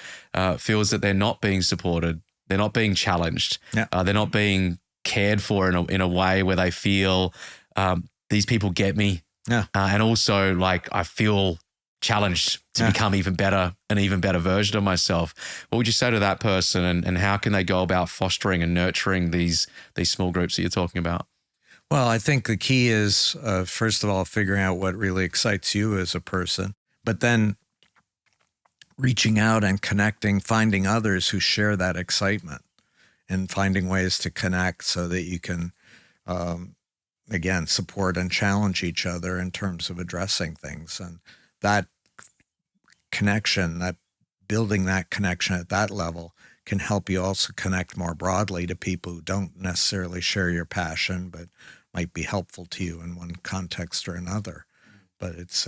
feels that they're not being supported. They're not being challenged. Yeah. They're not being cared for in a way where they feel these people get me. Yeah. And also like I feel challenged to become an even better version of myself. What would you say to that person and how can they go about fostering and nurturing these small groups that you're talking about? Well, I think the key is, first of all, figuring out what really excites you as a person, but then reaching out and connecting, finding others who share that excitement and finding ways to connect so that you can, again, support and challenge each other in terms of addressing things. And that connection, that building that connection at that level can help you also connect more broadly to people who don't necessarily share your passion, but might be helpful to you in one context or another. But it's,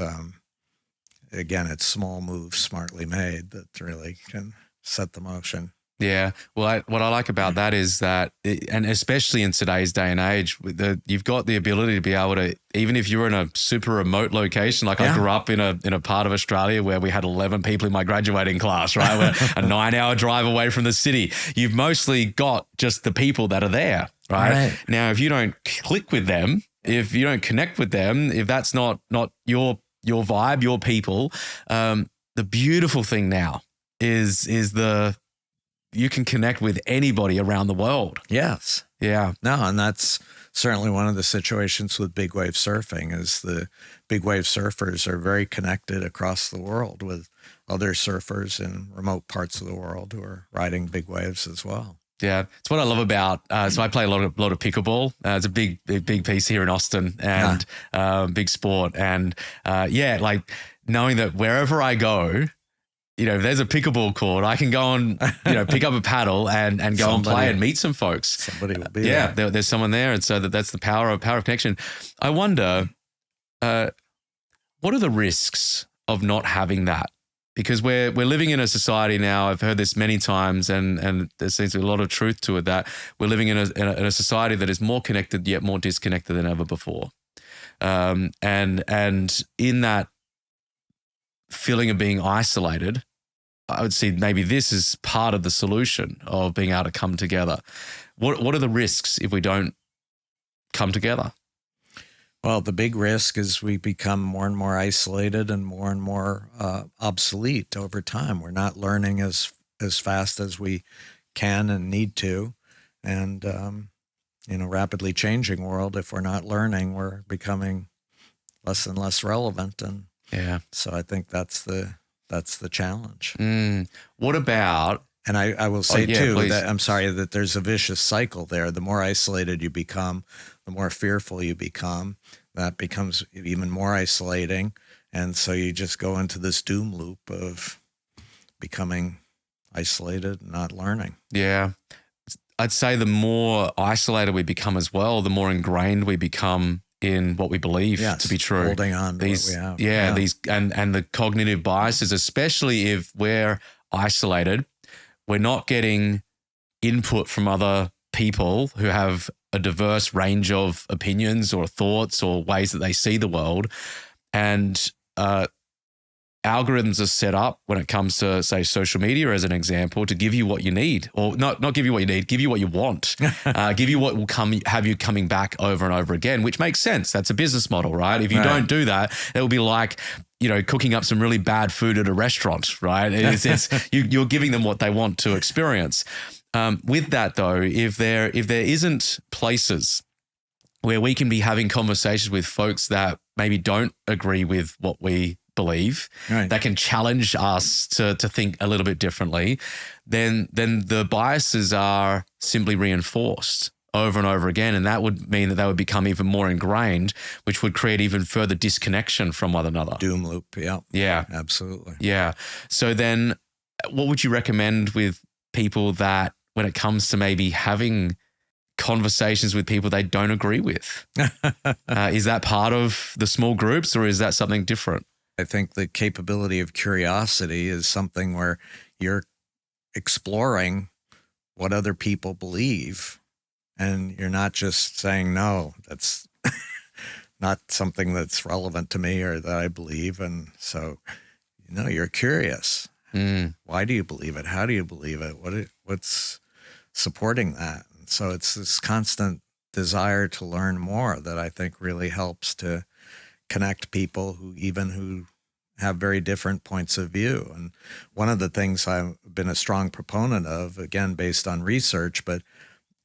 again, it's small moves smartly made that really can set the motion. Yeah. Well, what I like about that is that, and especially in today's day and age, you've got the ability to be able to, even if you're in a super remote location, like I grew up in a part of Australia where we had 11 people in my graduating class, right? We're a 9-hour drive away from the city. You've mostly got just the people that are there, right? Now, if you don't click with them, if you don't connect with them, if that's not your vibe, your people, the beautiful thing now is you can connect with anybody around the world. Yes. Yeah. No, and that's certainly one of the situations with big wave surfing is the big wave surfers are very connected across the world with other surfers in remote parts of the world who are riding big waves as well. Yeah, it's what I love about. So I play a lot of pickleball. It's a big piece here in Austin and big sport. And like knowing that wherever I go, if there's a pickleball court, I can go and pick up a paddle and go and play and meet some folks. Somebody will be there. There's someone there, and so that's the power of connection. I wonder, what are the risks of not having that? Because we're living in a society now, I've heard this many times, and there seems to be a lot of truth to it, that we're living in a society that is more connected yet more disconnected than ever before. And in that feeling of being isolated, I would see maybe this is part of the solution of being able to come together. What are the risks if we don't come together? Well, the big risk is we become more and more isolated and more obsolete over time. We're not learning as fast as we can and need to. And in a rapidly changing world, if we're not learning, we're becoming less and less relevant. And so I think that's the challenge. What about... And I will say too, please. that I'm sorry that there's a vicious cycle there. The more isolated you become, the more fearful you become. That becomes even more isolating. And so you just go into this doom loop of becoming isolated and not learning. Yeah. I'd say the more isolated we become as well, the more ingrained we become in what we believe to be true. Holding on to what we have. These and the cognitive biases, especially if we're isolated, we're not getting input from other people who have a diverse range of opinions or thoughts or ways that they see the world. And algorithms are set up when it comes to, say, social media as an example, to give you what you need, or not give you what you need, give you what you want, give you what will have you coming back over and over again, which makes sense. That's a business model, right? If you don't do that, it will be like, cooking up some really bad food at a restaurant, right? You're giving them what they want to experience. With that though, if there isn't places where we can be having conversations with folks that maybe don't agree with what we believe, that can challenge us to think a little bit differently, then the biases are simply reinforced over and over again. And that would mean that they would become even more ingrained, which would create even further disconnection from one another. Doom loop. Yeah. Yeah. Absolutely. Yeah. So then what would you recommend with people that when it comes to maybe having conversations with people they don't agree with? Is that part of the small groups, or is that something different? I think the capability of curiosity is something where you're exploring what other people believe, and you're not just saying, no, that's not something that's relevant to me or that I believe. And so, you're curious. Why do you believe it? How do you believe it? What's supporting that? And so it's this constant desire to learn more that I think really helps to connect people who have very different points of view. And one of the things I've been a strong proponent of, again, based on research, but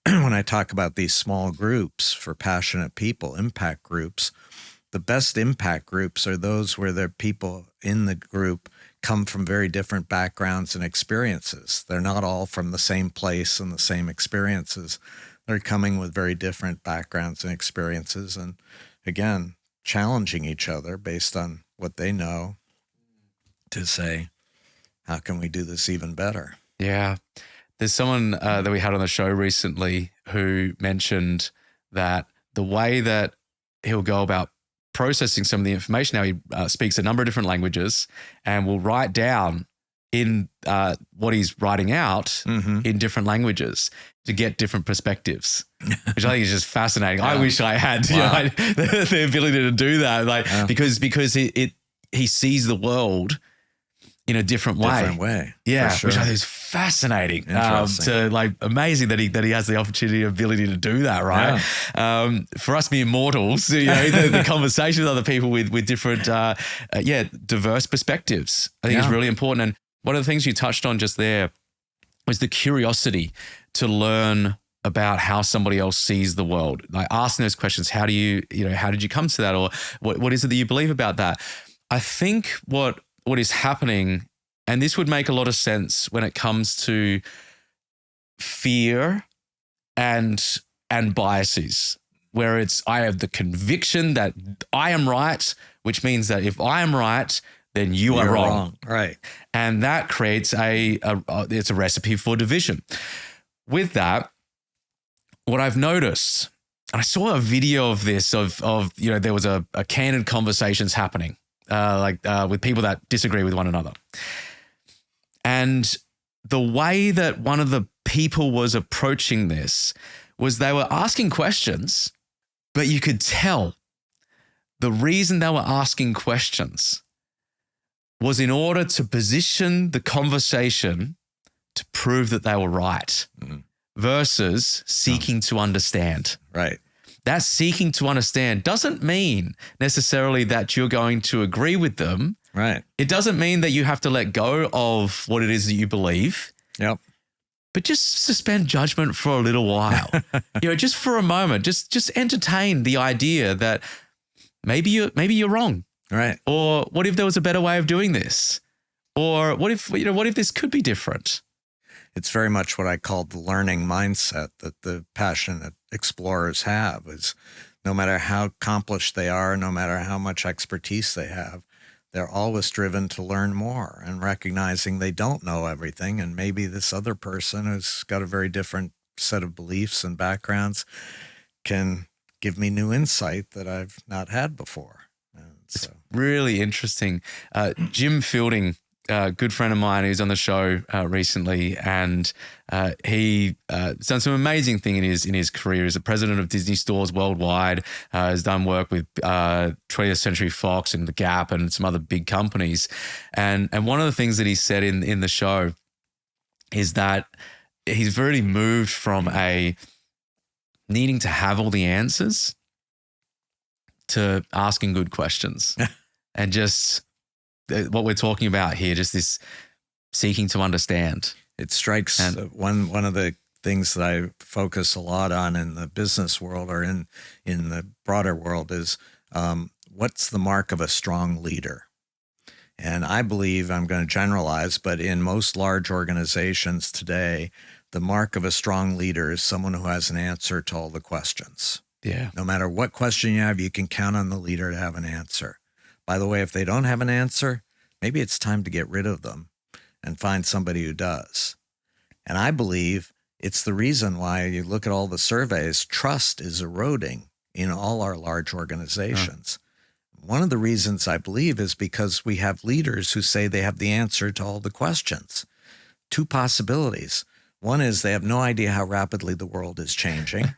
when I talk about these small groups for passionate people, impact groups, the best impact groups are those where the people in the group come from very different backgrounds and experiences. They're not all from the same place and the same experiences. They're coming with very different backgrounds and experiences. And again, challenging each other based on what they know to say, how can we do this even better? Yeah. There's someone that we had on the show recently who mentioned that the way that he'll go about processing some of the information, now he speaks a number of different languages and will write down in what he's writing out in different languages to get different perspectives, which I think is just fascinating. I wish I had the ability to do that, because he sees the world in a different way. Yeah, sure. Which I think is fascinating. Amazing that he has the opportunity and ability to do that, right? Yeah. For us mere mortals, the conversation with other people with different, diverse perspectives, I think is really important. And one of the things you touched on just there was the curiosity to learn about how somebody else sees the world. Like asking those questions, how did you come to that? Or what is it that you believe about that? I think what is happening, and this would make a lot of sense when it comes to fear and biases, where I have the conviction that I am right, which means that if I am right, then you're wrong. Right. And that creates it's a recipe for division. With that, what I've noticed, and I saw a video of this, there was a candid conversations happening, with people that disagree with one another. And the way that one of the people was approaching this was they were asking questions, but you could tell the reason they were asking questions was in order to position the conversation to prove that they were right versus seeking to understand. Right. That seeking to understand doesn't mean necessarily that you're going to agree with them. Right. It doesn't mean that you have to let go of what it is that you believe. Yep. But just suspend judgment for a little while. Just for a moment, just entertain the idea that maybe you're wrong. Right. Or what if there was a better way of doing this? Or what if this could be different? It's very much what I call the learning mindset that the passionate explorers have, is no matter how accomplished they are, no matter how much expertise they have, they're always driven to learn more and recognizing they don't know everything. And maybe this other person who's got a very different set of beliefs and backgrounds can give me new insight that I've not had before. It's really interesting. Jim Fielding good friend of mine who's on the show recently, and he done some amazing thing in his career. He's the president of Disney Stores worldwide. Has done work with 20th Century Fox and The Gap and some other big companies. And one of the things that he said in the show is that he's very moved from a needing to have all the answers to asking good questions. And just what we're talking about here, just this seeking to understand. It strikes one of the things that I focus a lot on in the business world or in the broader world is what's the mark of a strong leader? And I believe, I'm going to generalize, but in most large organizations today, the mark of a strong leader is someone who has an answer to all the questions. Yeah. No matter what question you have, you can count on the leader to have an answer. By the way, if they don't have an answer, maybe it's time to get rid of them and find somebody who does. And I believe it's the reason why you look at all the surveys, trust is eroding in all our large organizations. One of the reasons I believe is because we have leaders who say they have the answer to all the questions. Two possibilities. One is they have no idea how rapidly the world is changing,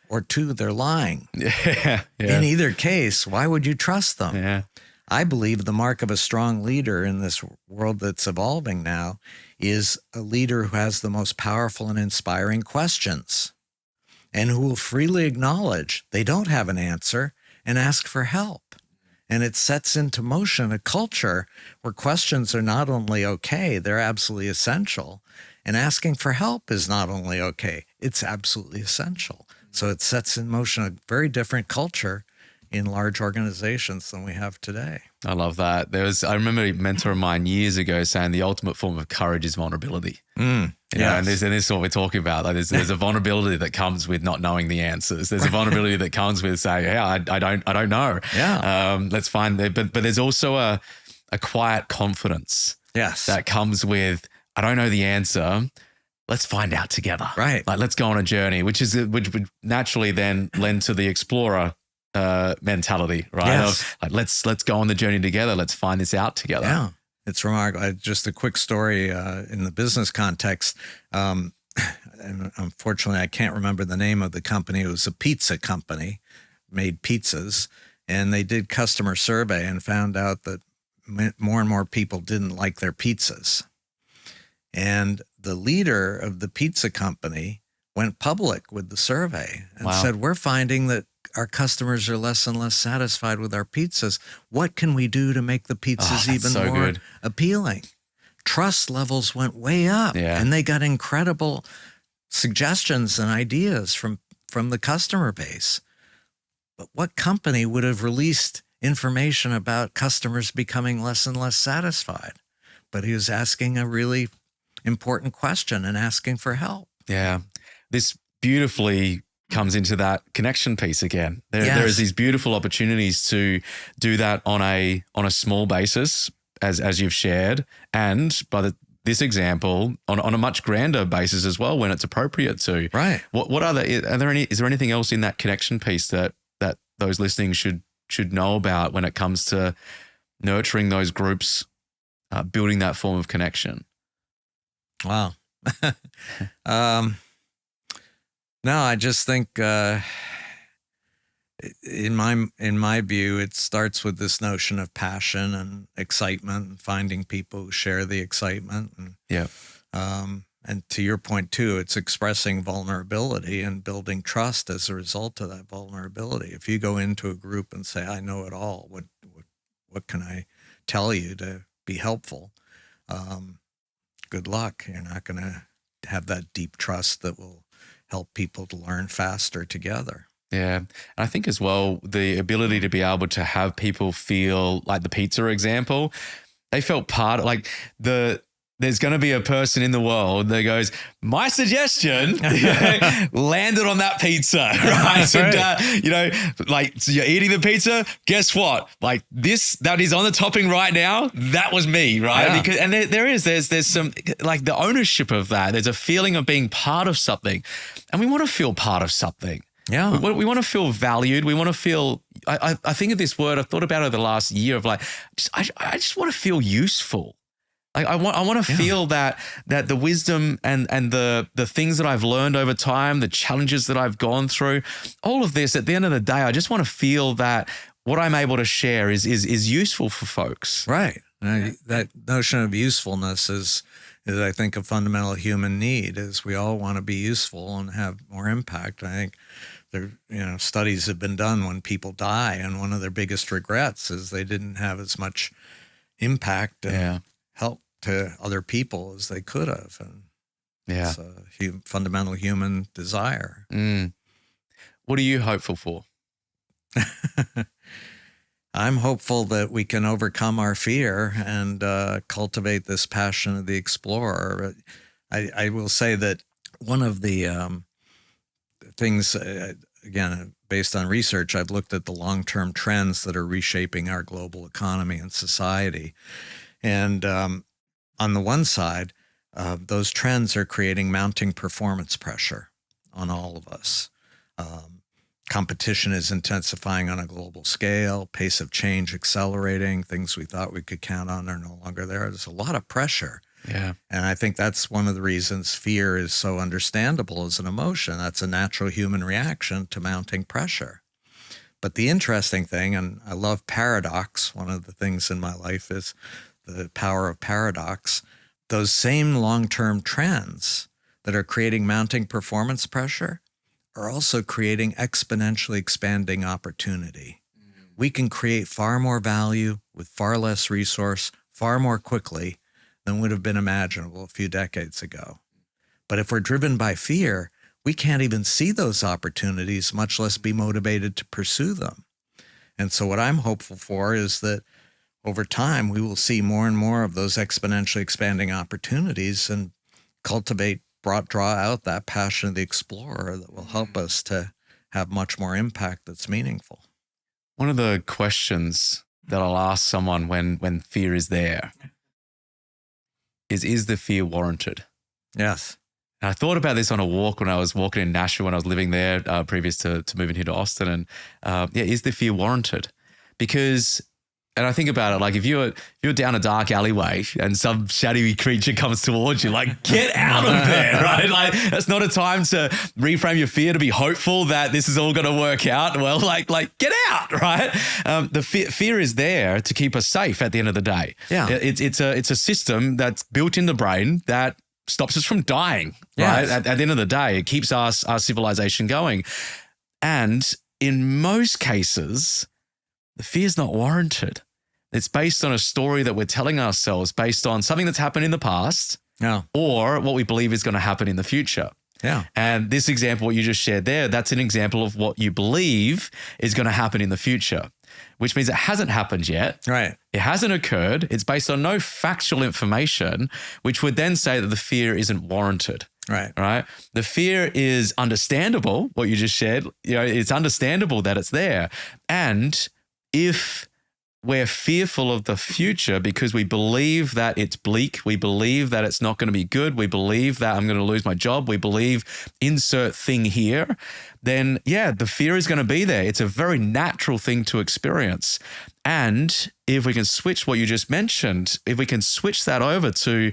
or two, they're lying. Yeah. In either case, why would you trust them? Yeah. I believe the mark of a strong leader in this world that's evolving now is a leader who has the most powerful and inspiring questions and who will freely acknowledge they don't have an answer and ask for help. And it sets into motion a culture where questions are not only okay, they're absolutely essential. And asking for help is not only okay, it's absolutely essential. So it sets in motion a very different culture in large organizations than we have today. I love that. I remember a mentor of mine years ago saying the ultimate form of courage is vulnerability. You know, and this is what we're talking about. Like there's a vulnerability that comes with not knowing the answers. There's a vulnerability that comes with saying, "Yeah, I don't know." Yeah. Let's find it. But there's also a quiet confidence. Yes. That comes with, I don't know the answer. Let's find out together. Right. Like let's go on a journey, which would naturally then lend to the explorer mentality, right? Yes. Of, like let's go on the journey together. Let's find this out together. Yeah. It's remarkable. Just a quick story in the business context. And unfortunately, I can't remember the name of the company. It was a pizza company, made pizzas, and they did customer survey and found out that more and more people didn't like their pizzas. And the leader of the pizza company went public with the survey and said, we're finding that our customers are less and less satisfied with our pizzas. What can we do to make the pizzas even more appealing? Trust levels went way up, and they got incredible suggestions and ideas from the customer base. But what company would have released information about customers becoming less and less satisfied? But he was asking a really important question and asking for help. Yeah. This beautifully comes into that connection piece again. There is these beautiful opportunities to do that on a small basis, as you've shared, and by this example on a much grander basis as well when it's appropriate to. Right. Is there anything else in that connection piece that those listening should know about when it comes to nurturing those groups, building that form of connection? Wow. No, I just think in my view, it starts with this notion of passion and excitement and finding people who share the excitement. And, and to your point too, it's expressing vulnerability and building trust as a result of that vulnerability. If you go into a group and say, I know it all, what can I tell you to be helpful? Good luck. You're not going to have that deep trust that will help people to learn faster together. Yeah. And I think as well, the ability to be able to have people feel like the pizza example, they felt part of there's going to be a person in the world that goes, my suggestion landed on that pizza, right? And, so you're eating the pizza. Guess what? Like that is on the topping right now. That was me, right? Yeah. Because, and there's some like the ownership of that. There's a feeling of being part of something, and we want to feel part of something. Yeah. We want to feel valued. We want to feel, I think of this word, I've thought about it the last year of like, I just want to feel useful. Like I want to feel that the wisdom and the things that I've learned over time, the challenges that I've gone through, all of this, at the end of the day, I just want to feel that what I'm able to share is useful for folks. Right. That notion of usefulness is I think a fundamental human need. Is we all want to be useful and have more impact. I think there, studies have been done when people die, and one of their biggest regrets is they didn't have as much impact and help to other people as they could have. And it's a fundamental human desire. What are you hopeful for? I'm hopeful that we can overcome our fear and cultivate this passion of the explorer. I will say that one of the things, again, based on research, I've looked at the long-term trends that are reshaping our global economy and society. And on the one side, those trends are creating mounting performance pressure on all of us. Competition is intensifying on a global scale, pace of change accelerating, things we thought we could count on are no longer there. There's a lot of pressure. Yeah. And I think that's one of the reasons fear is so understandable as an emotion. That's a natural human reaction to mounting pressure. But the interesting thing, and I love paradox, one of the things in my life is the power of paradox. Those same long-term trends that are creating mounting performance pressure are also creating exponentially expanding opportunity. We can create far more value with far less resource, far more quickly than would have been imaginable a few decades ago. But if we're driven by fear, we can't even see those opportunities, much less be motivated to pursue them. And so what I'm hopeful for is that over time, we will see more and more of those exponentially expanding opportunities and draw out that passion of the explorer that will help us to have much more impact that's meaningful. One of the questions that I'll ask someone when fear is there is the fear warranted? Yes. And I thought about this on a walk when I was walking in Nashville when I was living there previous to moving here to Austin. And is the fear warranted? Because, and I think about it, like if you're down a dark alleyway and some shadowy creature comes towards you, like get out of there, right? Like that's not a time to reframe your fear to be hopeful that this is all going to work out. Well, like get out, right? The fear is there to keep us safe at the end of the day. Yeah, it's a system that's built in the brain that stops us from dying. Right? Yes. At the end of the day, it keeps our civilization going, and in most cases, the fear is not warranted. It's based on a story that we're telling ourselves, based on something that's happened in the past, or what we believe is going to happen in the future. Yeah. And this example, what you just shared there, that's an example of what you believe is going to happen in the future, which means it hasn't happened yet. Right. It hasn't occurred. It's based on no factual information, which would then say that the fear isn't warranted. Right. Right. The fear is understandable, what you just shared. It's understandable that it's there. And if we're fearful of the future because we believe that it's bleak, we believe that it's not going to be good, we believe that I'm going to lose my job, we believe insert thing here, then the fear is going to be there. It's a very natural thing to experience. And if we can switch what you just mentioned, if we can switch that over to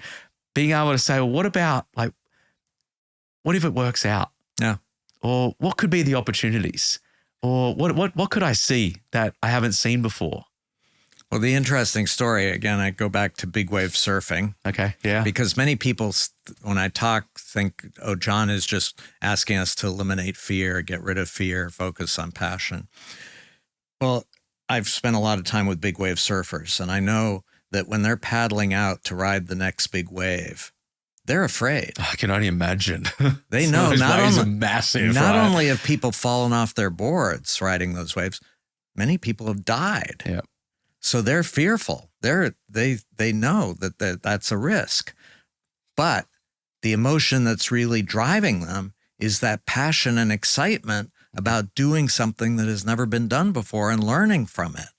being able to say, well, what about what if it works out? Yeah. Or what could be the opportunities? Or what could I see that I haven't seen before? Well, the interesting story, again, I go back to big wave surfing. Okay, yeah. Because many people, when I talk, think, oh, John is just asking us to eliminate fear, get rid of fear, focus on passion. Well, I've spent a lot of time with big wave surfers, and I know that when they're paddling out to ride the next big wave, they're afraid. I can only imagine. They know those not waves only, are massive. not right? only have people fallen off their boards riding those waves, many people have died. Yeah. So they're fearful. They know that that's a risk. But the emotion that's really driving them is that passion and excitement about doing something that has never been done before and learning from it.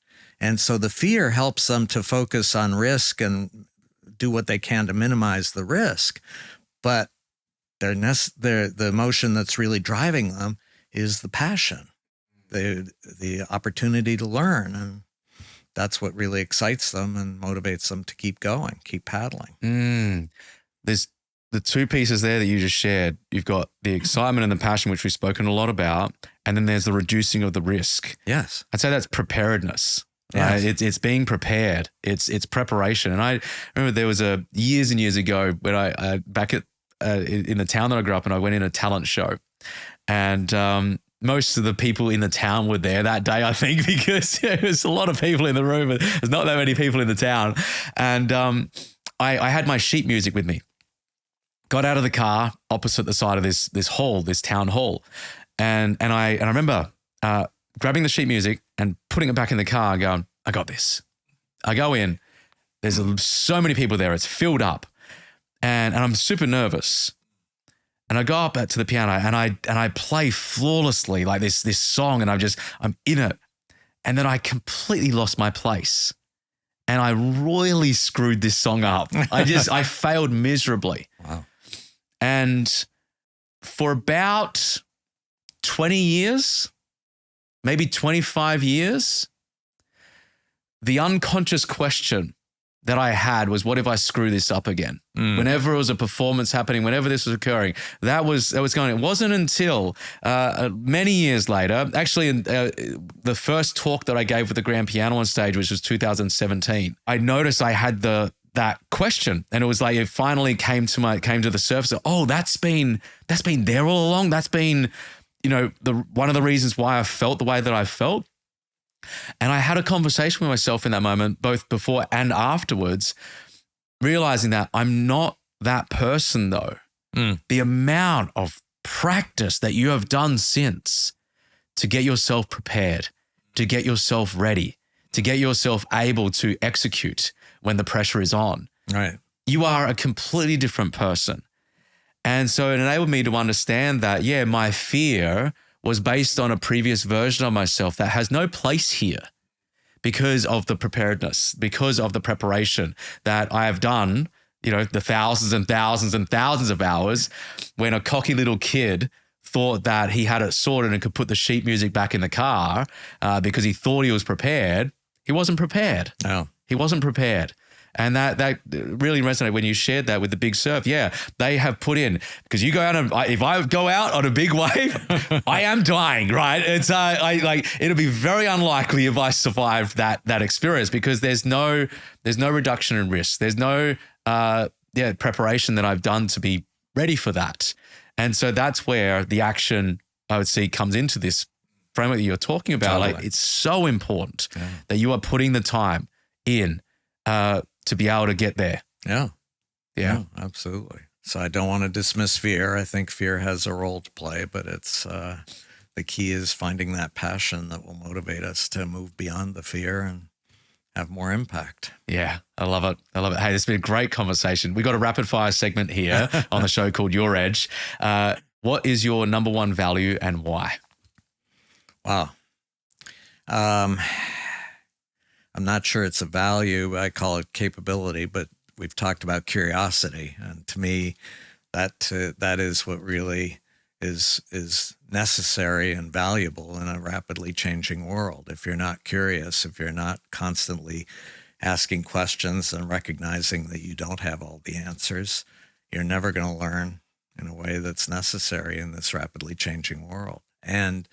And so the fear helps them to focus on risk and do what they can to minimize the risk. But the emotion that's really driving them is the passion, the opportunity to learn. And that's what really excites them and motivates them to keep going, keep paddling. There's the two pieces there that you just shared. You've got the excitement and the passion, which we've spoken a lot about, and then there's the reducing of the risk. Yes. I'd say that's preparedness. Right? Yes. It's being prepared. It's preparation. And I remember there was years and years ago when I back at in the town that I grew up in, I went in a talent show, and most of the people in the town were there that day, I think, because there was a lot of people in the room, but there's not that many people in the town. And I had my sheet music with me. Got out of the car opposite the side of this hall, this town hall, and I remember grabbing the sheet music and putting it back in the car and going, I got this. I go in, there's so many people there, it's filled up, and I'm super nervous. And I go up to the piano and I play flawlessly like this song, and I'm in it. And then I completely lost my place. And I royally screwed this song up. I failed miserably. Wow. And for about 20 years, maybe 25 years, the unconscious question that I had was, what if I screw this up again? Whenever it was a performance happening, whenever this was occurring, that was going. It wasn't until many years later, actually the first talk that I gave with the grand piano on stage, which was 2017, I noticed I had that question, and it was like it finally came to the surface. Oh, that's been there all along. That's been, one of the reasons why I felt the way that I felt. And I had a conversation with myself in that moment, both before and afterwards, realizing that I'm not that person though. The amount of practice that you have done since to get yourself prepared, to get yourself ready, to get yourself able to execute when the pressure is on. Right. You are a completely different person. And so it enabled me to understand that, my fear was based on a previous version of myself that has no place here because of the preparedness, because of the preparation that I have done, the thousands and thousands and thousands of hours when a cocky little kid thought that he had it sorted and could put the sheet music back in the car because he thought he was prepared. He wasn't prepared. No. He wasn't prepared. And that really resonated when you shared that with the big surf. Yeah, they have put in, because you go out and if I go out on a big wave, I am dying, right? It's it'll be very unlikely if I survived that experience, because there's no reduction in risk. There's no preparation that I've done to be ready for that. And so that's where the action, I would see, comes into this framework that you're talking about. Totally. Like, it's so important that you are putting the time in to be able to get there. Yeah. Yeah. Absolutely. So I don't want to dismiss fear. I think fear has a role to play, but it's the key is finding that passion that will motivate us to move beyond the fear and have more impact. Yeah, I love it. Hey, this has been a great conversation. We got a rapid fire segment here on the show called Your Edge. What is your number one value and why? Wow. I'm not sure it's a value. I call it capability, but we've talked about curiosity. And to me, that is what really is necessary and valuable in a rapidly changing world. If you're not curious, if you're not constantly asking questions and recognizing that you don't have all the answers, you're never going to learn in a way that's necessary in this rapidly changing world. And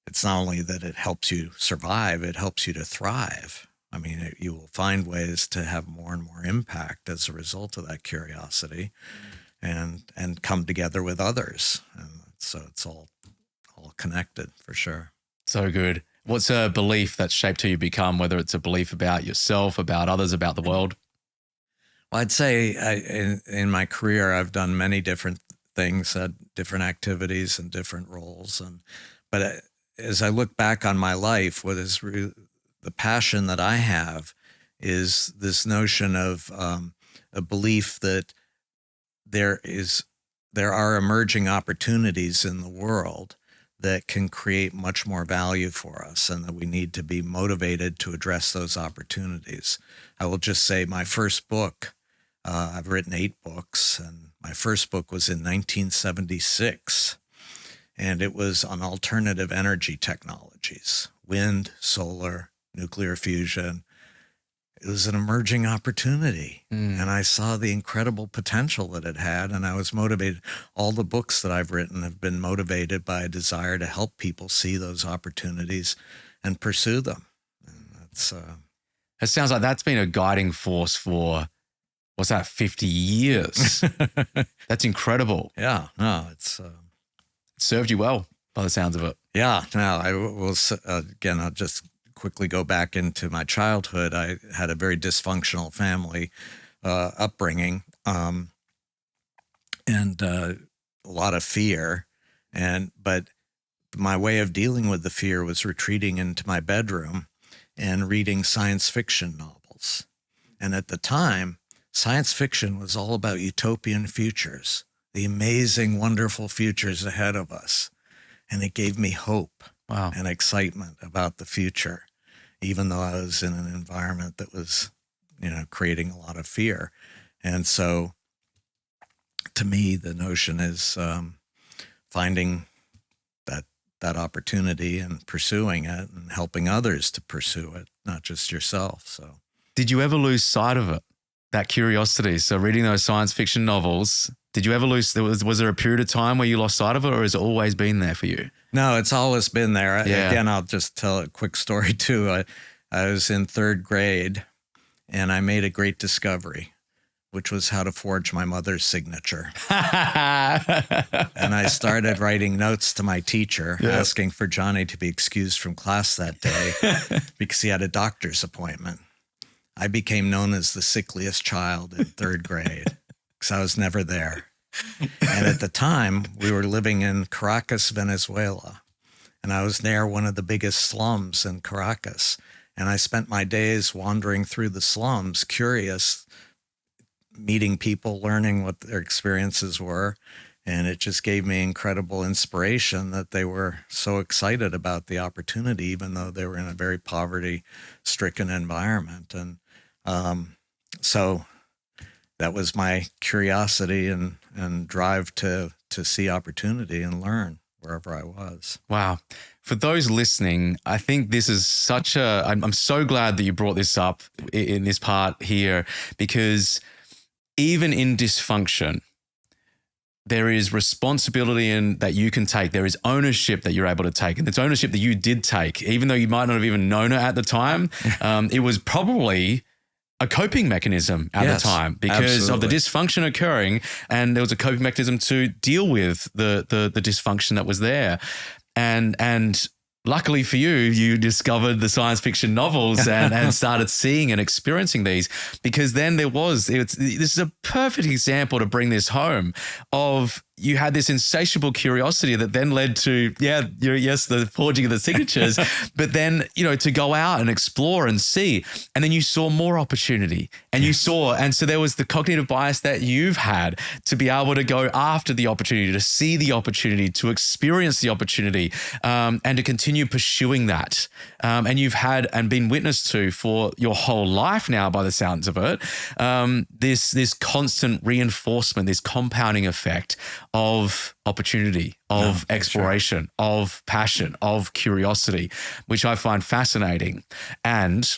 it's not only that it helps you survive, it helps you to thrive. I mean, you will find ways to have more and more impact as a result of that curiosity and come together with others. And so it's all connected for sure. So good. What's a belief that's shaped who you become, whether it's a belief about yourself, about others, about the world? Well, I'd say in my career, I've done many different things, different activities and different roles. But as I look back on my life, what is really the passion that I have is this notion of a belief that there are emerging opportunities in the world that can create much more value for us, and that we need to be motivated to address those opportunities. I will just say my first book, I've written 8 books, and my first book was in 1976, and it was on alternative energy technologies, wind, solar, nuclear fusion, it was an emerging opportunity. And I saw the incredible potential that it had. And I was motivated. All the books that I've written have been motivated by a desire to help people see those opportunities and pursue them. And that's, it sounds like that's been a guiding force for, what's that, 50 years? That's incredible. Yeah, no, it's... It served you well by the sounds of it. Yeah, no, I will, again, I'll just quickly go back into my childhood. I had a very dysfunctional family upbringing, and a lot of fear. But my way of dealing with the fear was retreating into my bedroom and reading science fiction novels. And at the time, science fiction was all about utopian futures, the amazing, wonderful futures ahead of us. And it gave me hope and excitement about the future, even though I was in an environment that was, creating a lot of fear. And so to me, the notion is finding that opportunity and pursuing it and helping others to pursue it, not just yourself. So, did you ever lose sight of it, that curiosity? So reading those science fiction novels, did you ever lose, was there a period of time where you lost sight of it, or has it always been there for you? No, it's always been there. Again, I'll just tell a quick story too. I was in third grade and I made a great discovery, which was how to forge my mother's signature. And I started writing notes to my teacher asking for Johnny to be excused from class that day because he had a doctor's appointment. I became known as the sickliest child in third grade because I was never there. And at the time, we were living in Caracas, Venezuela, and I was near one of the biggest slums in Caracas. And I spent my days wandering through the slums, curious, meeting people, learning what their experiences were. And it just gave me incredible inspiration that they were so excited about the opportunity, even though they were in a very poverty-stricken environment. And so that was my curiosity and drive to see opportunity and learn wherever I was. Wow. For those listening, I think this is I'm so glad that you brought this up in this part here, because even in dysfunction, there is responsibility that you can take. There is ownership that you're able to take. And it's ownership that you did take, even though you might not have even known it at the time. It was probably a coping mechanism at the time because of the dysfunction occurring, and there was a coping mechanism to deal with the dysfunction that was there. And luckily for you, you discovered the science fiction novels and started seeing and experiencing these, because then this is a perfect example to bring this home of you had this insatiable curiosity that then led to, the forging of the signatures, but then, to go out and explore and see. And then you saw more opportunity and and so there was the cognitive bias that you've had to be able to go after the opportunity, to see the opportunity, to experience the opportunity, and to continue pursuing that. And you've had and been witness to for your whole life now, by the sounds of it, this constant reinforcement, this compounding effect of opportunity, of exploration, of passion, of curiosity, which I find fascinating. And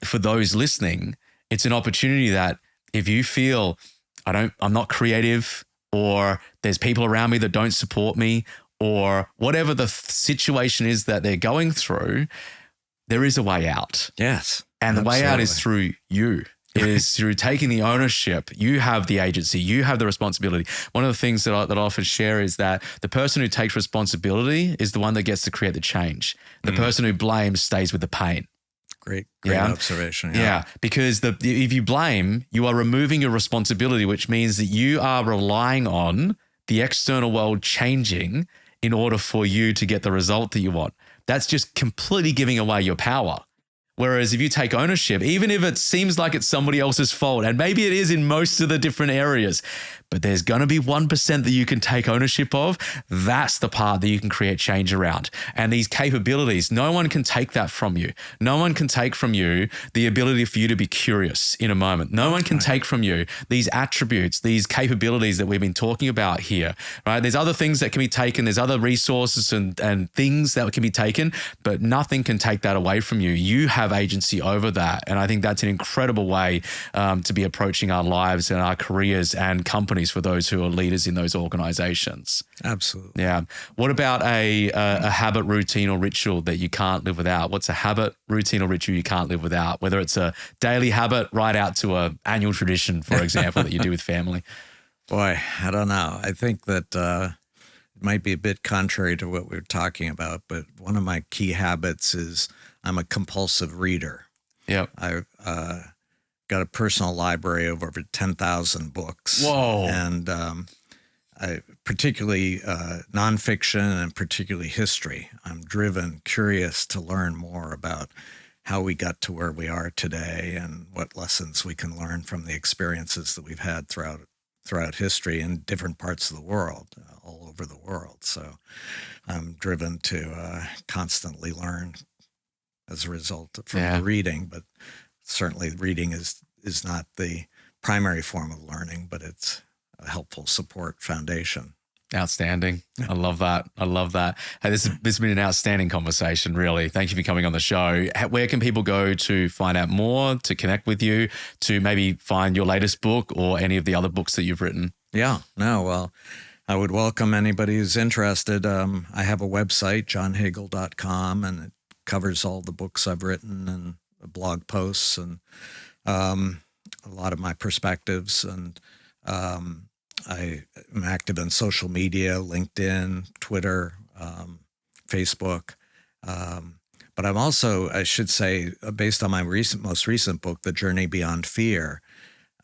for those listening, it's an opportunity that if you feel I'm not creative, or there's people around me that don't support me, or whatever the situation is that they're going through, there is a way out. Yes. And the way out is through you. It is through taking the ownership. You have the agency. You have the responsibility. One of the things that I often share is that the person who takes responsibility is the one that gets to create the change. The person who blames stays with the pain. Great observation. Yeah, because if you blame, you are removing your responsibility, which means that you are relying on the external world changing in order for you to get the result that you want. That's just completely giving away your power. Whereas if you take ownership, even if it seems like it's somebody else's fault, and maybe it is in most of the different areas, but there's going to be 1% that you can take ownership of. That's the part that you can create change around. And these capabilities, no one can take that from you. No one can take from you the ability for you to be curious in a moment. No one can take from you these attributes, these capabilities that we've been talking about here, right? There's other things that can be taken. There's other resources and things that can be taken, but nothing can take that away from you. You have agency over that. And I think that's an incredible way to be approaching our lives and our careers and companies for those who are leaders in those organizations. Absolutely. Yeah. What about a habit, routine, or ritual that you can't live without? What's a habit, routine, or ritual you can't live without? Whether it's a daily habit right out to a annual tradition, for example, that you do with family. Boy, I don't know. I think that it might be a bit contrary to what we're talking about, but one of my key habits is I'm a compulsive reader. Yep. I've got a personal library of over 10,000 books. Whoa. And I particularly nonfiction and particularly history. I'm driven, curious to learn more about how we got to where we are today and what lessons we can learn from the experiences that we've had throughout history in different parts of the world, all over the world. So I'm driven to constantly learn as a result from reading, but certainly reading is not the primary form of learning, but it's a helpful support foundation. Outstanding. I love that. I love that. Hey, this has been an outstanding conversation, really. Thank you for coming on the show. Where can people go to find out more, to connect with you, to maybe find your latest book or any of the other books that you've written? Well, I would welcome anybody who's interested. I have a website, johnhagel.com, and it covers all the books I've written and blog posts and a lot of my perspectives. And I am active on social media, LinkedIn, Twitter, Facebook. But I'm also, I should say, based on my most recent book, The Journey Beyond Fear,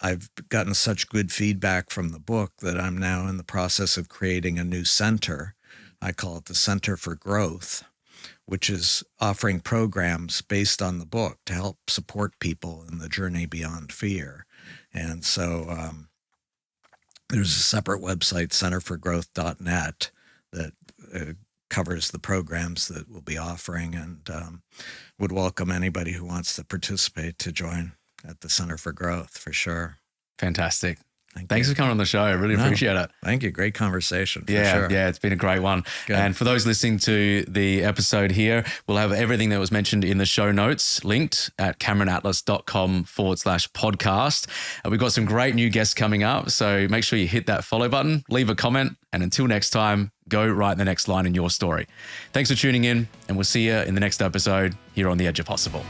I've gotten such good feedback from the book that I'm now in the process of creating a new center. I call it the Center for Growth, which is offering programs based on the book to help support people in the journey beyond fear. And so there's a separate website, centerforgrowth.net, that covers the programs that we'll be offering, and would welcome anybody who wants to participate to join at the Center for Growth, for sure. Fantastic. Thanks for coming on the show. I really appreciate it. Thank you. Great conversation. For sure. Yeah, it's been a great one. Good. And for those listening to the episode here, we'll have everything that was mentioned in the show notes linked at CameronAtlas.com/podcast. We've got some great new guests coming up, so make sure you hit that follow button, leave a comment, and until next time, go write the next line in your story. Thanks for tuning in, and we'll see you in the next episode here on The Edge of Possible.